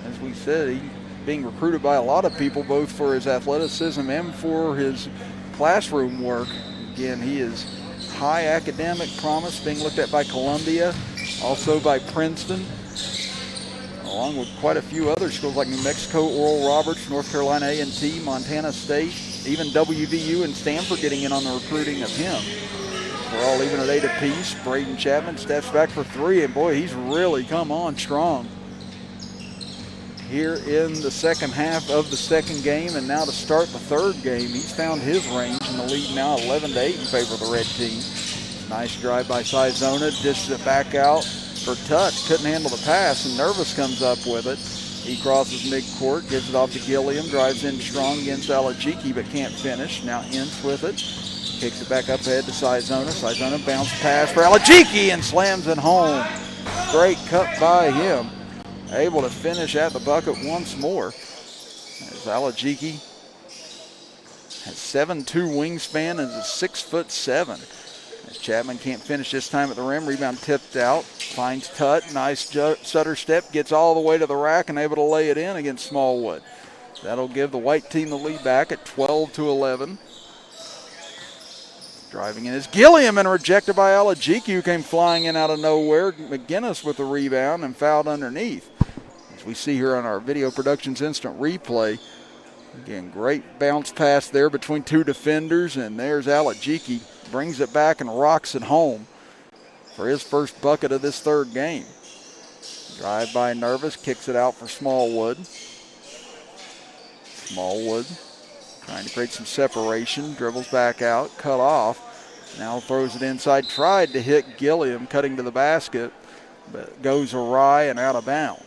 As we said, he's being recruited by a lot of people, both for his athleticism and for his classroom work. Again, he is high academic promise, being looked at by Columbia, also by Princeton, along with quite a few other schools like New Mexico, Oral Roberts, North Carolina A&T, Montana State, even WVU and Stanford getting in on the recruiting of him. We're all even at 8 apiece. Braden Chapman steps back for three, and boy, he's really come on strong here in the second half of the second game, and now to start the third game, he's found his range in the lead now, 11-8 in favor of the red team. Nice drive by Sizona, dishes it back out for touch, couldn't handle the pass, and Nervous comes up with it. He crosses midcourt, gives it off to Gilliam, drives in strong against Alojiki, but can't finish. Now Ince with it, kicks it back up ahead to Sizona. Sizona bounce pass for Alojiki and slams it home. Great cut by him. Able to finish at the bucket once more. As Alojiki has 7'2" wingspan and is 6'7". As Chapman can't finish this time at the rim, rebound tipped out, finds Tutt, nice stutter step, gets all the way to the rack and able to lay it in against Smallwood. That'll give the white team the lead back at 12-11. Driving in is Gilliam and rejected by Alojiki, who came flying in out of nowhere. McGinnis with the rebound and fouled underneath. As we see here on our Video Productions Instant Replay. Again, great bounce pass there between two defenders, and there's Alojiki. Brings it back and rocks it home for his first bucket of this third game. Drive by Nervous, kicks it out for Smallwood. Smallwood trying to create some separation, dribbles back out, cut off. Now throws it inside, tried to hit Gilliam, cutting to the basket, but goes awry and out of bounds.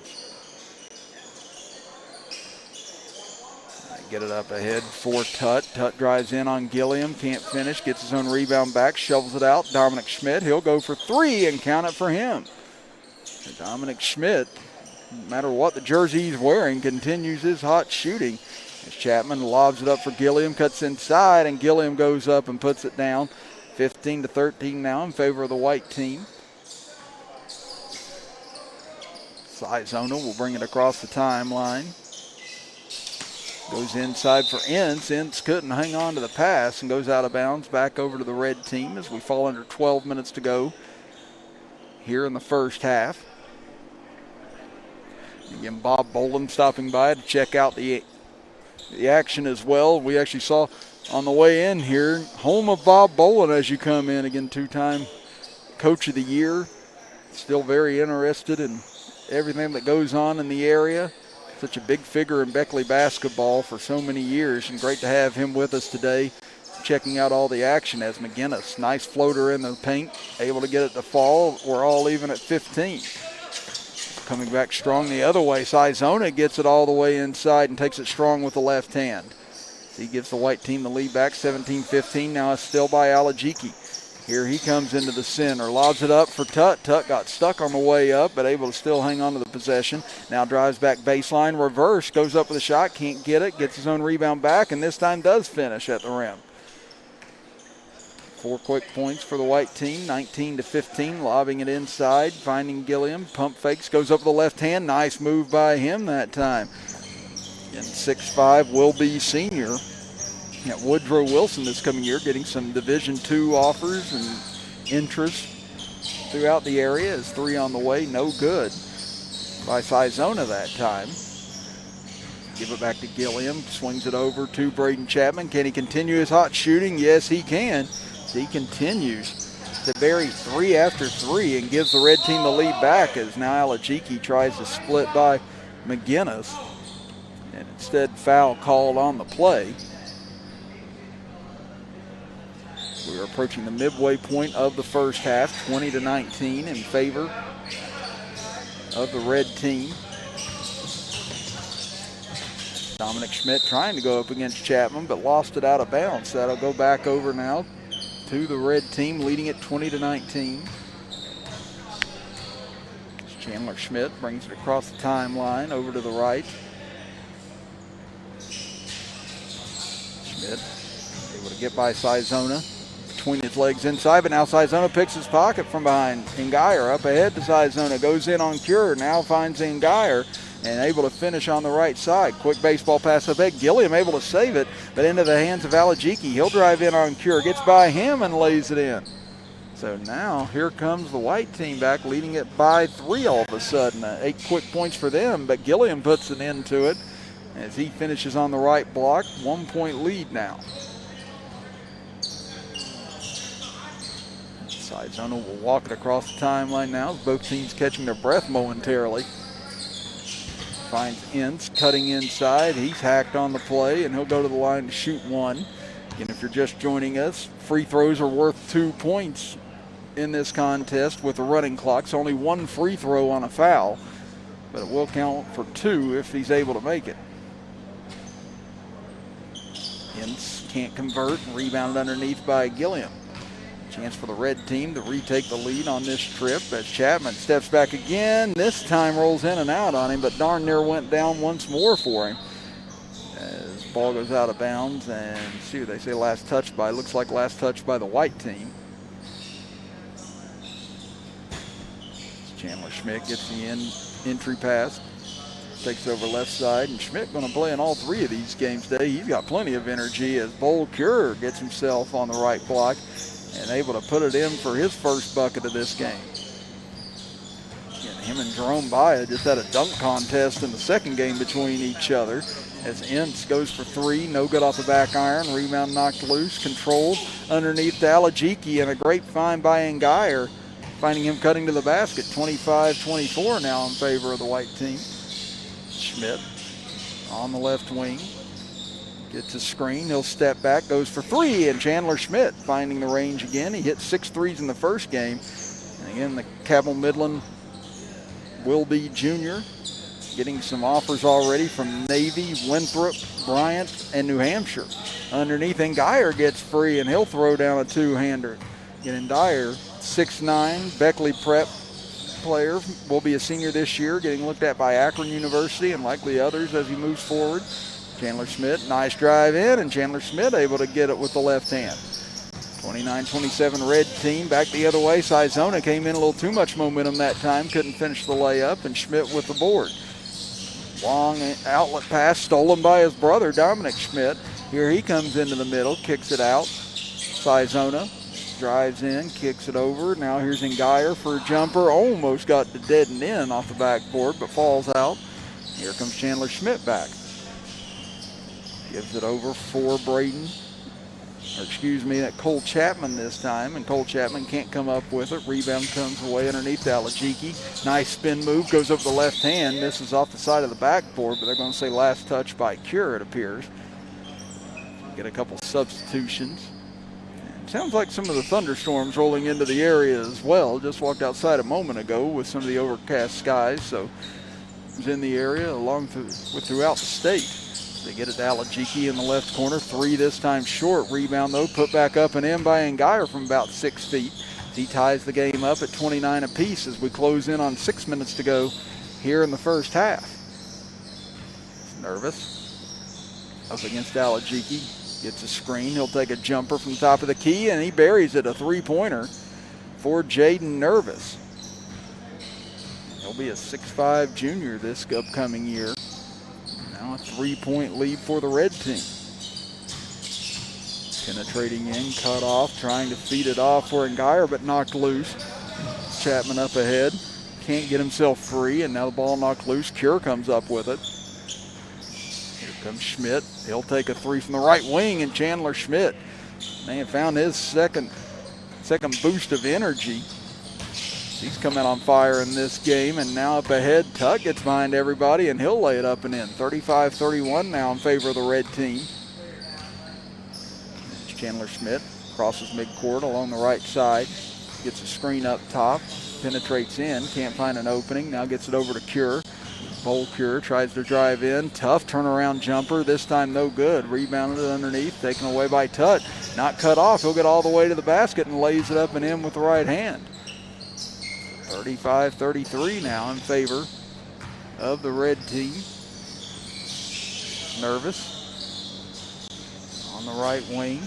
Get it up ahead for Tutt. Tutt drives in on Gilliam, can't finish, gets his own rebound back, shovels it out. Dominic Schmidt, he'll go for three and count it for him. And Dominic Schmidt, no matter what the jersey he's wearing, continues his hot shooting. As Chapman lobs it up for Gilliam, cuts inside, and Gilliam goes up and puts it down. 15-13 now in favor of the white team. Sizona will bring it across the timeline. Goes inside for Ince. Ince couldn't hang on to the pass and goes out of bounds back over to the red team as we fall under 12 minutes to go here in the first half. Again, Bob Boland stopping by to check out the action as well. We actually saw on the way in here, home of Bob Boland as you come in. Again, two-time Coach of the Year. Still very interested in everything that goes on in the area. Such a big figure in Beckley basketball for so many years, and great to have him with us today, checking out all the action as McGinnis. Nice floater in the paint, able to get it to fall. We're all even at 15. Coming back strong the other way, Sizona gets it all the way inside and takes it strong with the left hand. He gives the white team the lead back, 17-15. Now it's still by Alojiki. Here he comes into the center, lobs it up for Tutt. Tutt got stuck on the way up, but able to still hang on to the possession. Now drives back baseline, reverse, goes up with a shot, can't get it, gets his own rebound back, and this time does finish at the rim. 4 quick points for the white team, 19-15, lobbing it inside, finding Gilliam, pump fakes, goes up with the left hand, nice move by him that time. And 6'5" will be senior. Woodrow Wilson this coming year, getting some Division II offers and interest throughout the area. Is three on the way, no good by Sizona that time. Give it back to Gilliam, swings it over to Braden Chapman. Can he continue his hot shooting? Yes, he can. He continues to bury three after three and gives the red team the lead back as now Alojiki tries to split by McGinnis. And instead foul called on the play. We're approaching the midway point of the first half, 20-19 in favor of the red team. Dominic Schmidt trying to go up against Chapman, but lost it out of bounds. That'll go back over now to the red team, leading it 20-19. Chandler Schmidt brings it across the timeline over to the right. Schmidt able to get by Sizona between his legs inside, but now Sizona picks his pocket from behind. Ngaire up ahead to Sizona, goes in on Cure, now finds Ngaire and able to finish on the right side. Quick baseball pass up ahead. Gilliam able to save it, but into the hands of Alajiki. He'll drive in on Cure, gets by him and lays it in. So now here comes the white team back, leading it by 3 all of a sudden. 8 quick points for them, but Gilliam puts an end to it as he finishes on the right block. 1 point lead now. Sizona will walk it across the timeline now. Both teams catching their breath momentarily. Finds Ince cutting inside. He's hacked on the play, and he'll go to the line to shoot one. And if you're just joining us, free throws are worth 2 points in this contest with the running clock. It's only 1 free throw on a foul, but it will count for 2 if he's able to make it. Ince can't convert, rebounded underneath by Gilliam. Chance for the red team to retake the lead on this trip as Chapman steps back again. This time rolls in and out on him, but darn near went down once more for him. As ball goes out of bounds, and see what they say last touch by. Looks like last touch by the white team. Chandler Schmidt gets the entry pass. Takes over left side, and Schmidt going to play in all 3 of these games today. He's got plenty of energy as Bowl Cure gets himself on the right block and able to put it in for his first bucket of this game. And him and Jerome Baya just had a dunk contest in the second game between each other as Ince goes for 3, no good off the back iron, rebound knocked loose, controlled underneath to Alajiki, and a great find by Ngaire, finding him cutting to the basket. 25-24 now in favor of the white team. Schmidt on the left wing. Gets a screen, he'll step back, goes for 3, and Chandler Schmidt finding the range again. He hit 6 threes in the first game. And again, the Cabell Midland will be junior, getting some offers already from Navy, Winthrop, Bryant, and New Hampshire. Underneath, Ngaire gets free, and he'll throw down a 2-hander. Getting Dyer, 6'9", Beckley Prep player, will be a senior this year, getting looked at by Akron University and likely others as he moves forward. Chandler Schmidt, nice drive in, and Chandler Schmidt able to get it with the left hand. 29-27 red team, back the other way. Sizona came in a little too much momentum that time, couldn't finish the layup, and Schmidt with the board. Long outlet pass stolen by his brother, Dominic Schmidt. Here he comes into the middle, kicks it out. Sizona drives in, kicks it over. Now here's Ngaire for a jumper. Almost got to deaden in off the backboard, but falls out. Here comes Chandler Schmidt back. Gives it over for Braden. That Cole Chapman this time, and Cole Chapman can't come up with it. Rebound comes away underneath Alajiki. Nice spin move, goes over the left hand, misses off the side of the backboard, but they're going to say last touch by Cure, it appears. Get a couple substitutions. And sounds like some of the thunderstorms rolling into the area as well. Just walked outside a moment ago with some of the overcast skies, so it was in the area throughout the state. They get it to Alajiki in the left corner. 3 this time short. Rebound, though, put back up and in by Ngaire from about 6 feet. He ties the game up at 29 apiece as we close in on 6 minutes to go here in the first half. Nervous. Up against Alajiki. Gets a screen. He'll take a jumper from the top of the key, and he buries it, a 3-pointer for Jaden Nervous. He'll be a 6'5" junior this upcoming year. Now a 3-point lead for the red team. Penetrating in, cut off, trying to feed it off for Ngaire, but knocked loose. Chapman up ahead, can't get himself free, and now the ball knocked loose. Cure comes up with it. Here comes Schmidt. He'll take a 3 from the right wing, and Chandler Schmidt, man, found his second boost of energy. He's coming on fire in this game, and now up ahead, Tuck gets behind everybody, and he'll lay it up and in. 35-31 now in favor of the red team. Chandler Schmidt Crosses midcourt along the right side. Gets a screen up top. Penetrates in. Can't find an opening. Now gets it over to Cure. Bowl Cure tries to drive in. Tough turnaround jumper. This time no good. Rebounded underneath. Taken away by Tutt. Not cut off. He'll get all the way to the basket and lays it up and in with the right hand. 35-33 now in favor of the red team. Nervous on the right wing.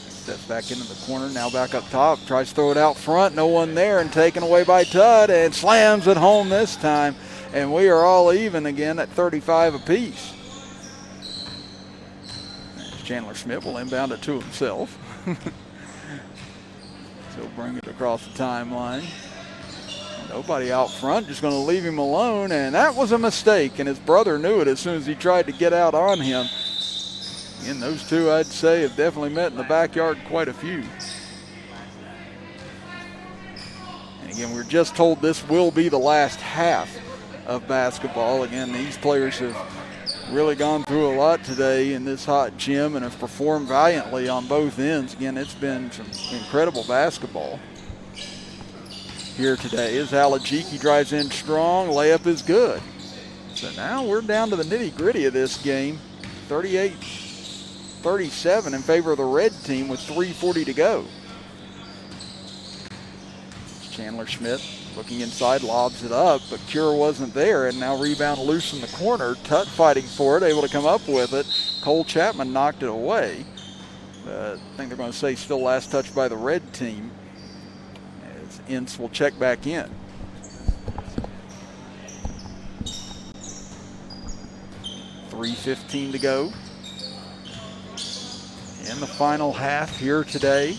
Steps back into the corner, now back up top. Tries to throw it out front, no one there, and taken away by Tutt, and slams it home this time. And we are all even again at 35 apiece. Chandler Smith will inbound it to himself. So bring it across the timeline. Nobody out front, just going to leave him alone, and that was a mistake, and his brother knew it as soon as he tried to get out on him. And those two, I'd say, have definitely met in the backyard quite a few. And again, we're just told this will be the last half of basketball. Again, these players have really gone through a lot today in this hot gym and have performed valiantly on both ends. Again, it's been some incredible basketball here today as Alajiki drives in strong. Layup is good. So now we're down to the nitty-gritty of this game. 38-37 in favor of the red team with 3:40 to go. Chandler Schmidt looking inside, lobs it up, but Cure wasn't there, and now rebound loose in the corner. Tutt fighting for it, able to come up with it. Cole Chapman knocked it away. I think they're going to say still last touch by the red team. As Ince will check back in. .3:15 to go in the final half here today.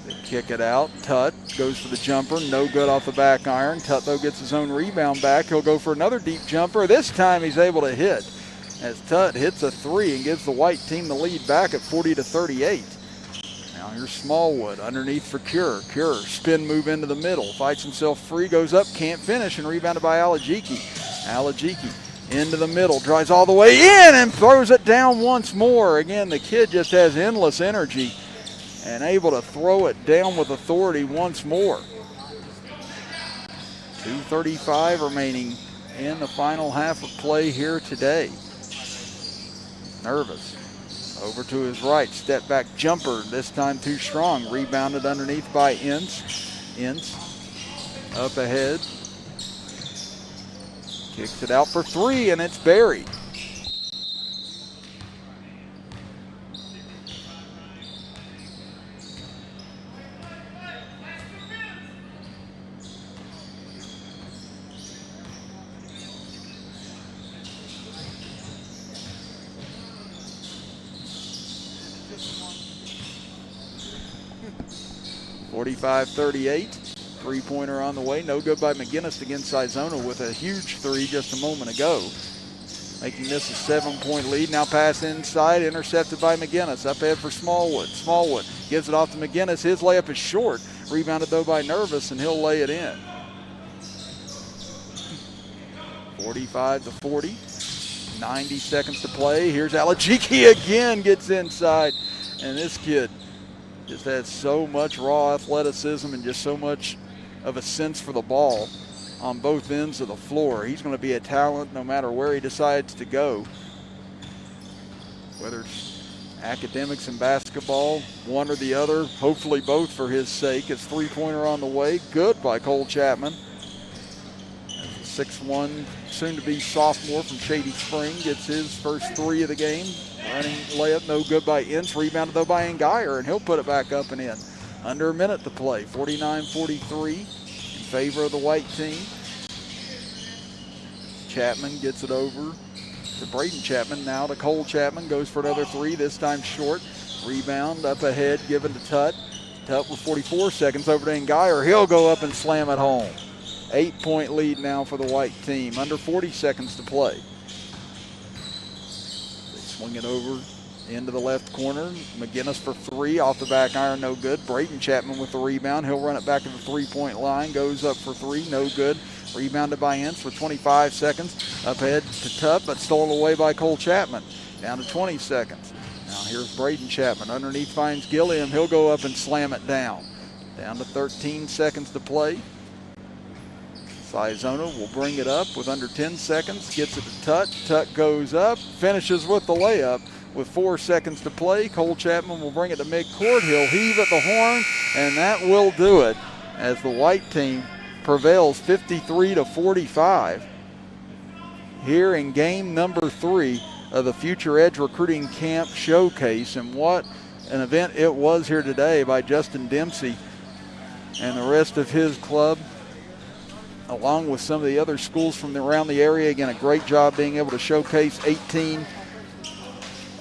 They kick it out. Tutt goes for the jumper. No good off the back iron. Tutt, though, gets his own rebound back. He'll go for another deep jumper. This time he's able to hit as Tutt hits a three and gives the white team the lead back at 40-38. Now here's Smallwood underneath for Cure. Cure, spin move into the middle. Fights himself free, goes up, can't finish, and rebounded by Alajiki. Alajiki into the middle, drives all the way in and throws it down once more. Again, the kid just has endless energy and able to throw it down with authority once more. 2:35 remaining in the final half of play here today. Nervous. Over to his right, step back jumper, this time too strong. Rebounded underneath by Ince. Ince up ahead. Kicks it out for three, and it's buried. .45-38. Three-pointer on the way. No good by McGinnis against Sizona with a huge three just a moment ago. Making this a 7-point lead. Now pass inside, intercepted by McGinnis. Up ahead for Smallwood. Smallwood gives it off to McGinnis. His layup is short. Rebounded, though, by Nervous, and he'll lay it in. 45-40. 90 seconds to play. Here's Alajiki again, gets inside. And this kid just has so much raw athleticism and just so much of a sense for the ball on both ends of the floor. He's going to be a talent no matter where he decides to go. Whether it's academics and basketball, one or the other, hopefully both for his sake. His three-pointer on the way. Good by Cole Chapman. 6'1", soon-to-be sophomore from Shady Spring gets his first three of the game. Running layup, no good by Ince. Rebounded, though, by Angier, and he'll put it back up and in. Under a minute to play. 49-43 in favor of the white team. Chapman gets it over to Braden Chapman. Now to Cole Chapman. Goes for another three, this time short. Rebound up ahead, given to Tutt. Tutt with 44 seconds over to Angier. He'll go up and slam it home. 8-point lead now for the white team. Under 40 seconds to play. They swing it over into the left corner. McGinnis for three, off the back iron, no good. Braden Chapman with the rebound. He'll run it back to the three-point line. Goes up for three, no good. Rebounded by Ince with 25 seconds. Up ahead to Tutt, but stolen away by Cole Chapman. Down to 20 seconds. Now here's Braden Chapman. Underneath finds Gilliam. He'll go up and slam it down. Down to 13 seconds to play. Sizona will bring it up with under 10 seconds. Gets it to Tutt. Tutt goes up. Finishes with the layup with 4 seconds to play. Cole Chapman will bring it to midcourt. He'll heave at the horn, and that will do it as the white team prevails 53-45 here in game number 3 of the Future Edge Recruiting Camp Showcase. And what an event it was here today by Justin Dempsey and the rest of his club, along with some of the other schools from around the area. Again, a great job being able to showcase 18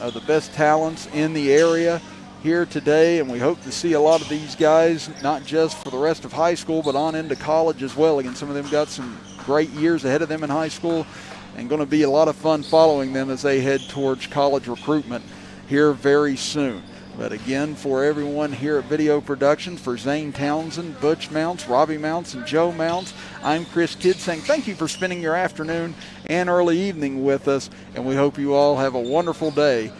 of the best talents in the area here today, and we hope to see a lot of these guys, not just for the rest of high school, but on into college as well. Again, some of them got some great years ahead of them in high school, and going to be a lot of fun following them as they head towards college recruitment here very soon. But again, for everyone here at Video Productions, for Zane Townsend, Butch Mounts, Robbie Mounts, and Joe Mounts, I'm Chris Kidd saying thank you for spending your afternoon and early evening with us, and we hope you all have a wonderful day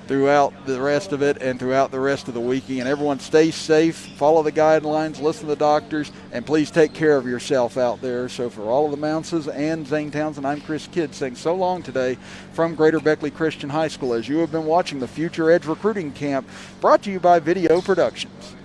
throughout the rest of it and throughout the rest of the weekend. Everyone stay safe, follow the guidelines, listen to the doctors, and please take care of yourself out there. So for all of the Mountses and Zane Townsend, I'm Chris Kidd saying so long today from Greater Beckley Christian High School as you have been watching the Future Edge Recruiting Camp brought to you by Video Productions.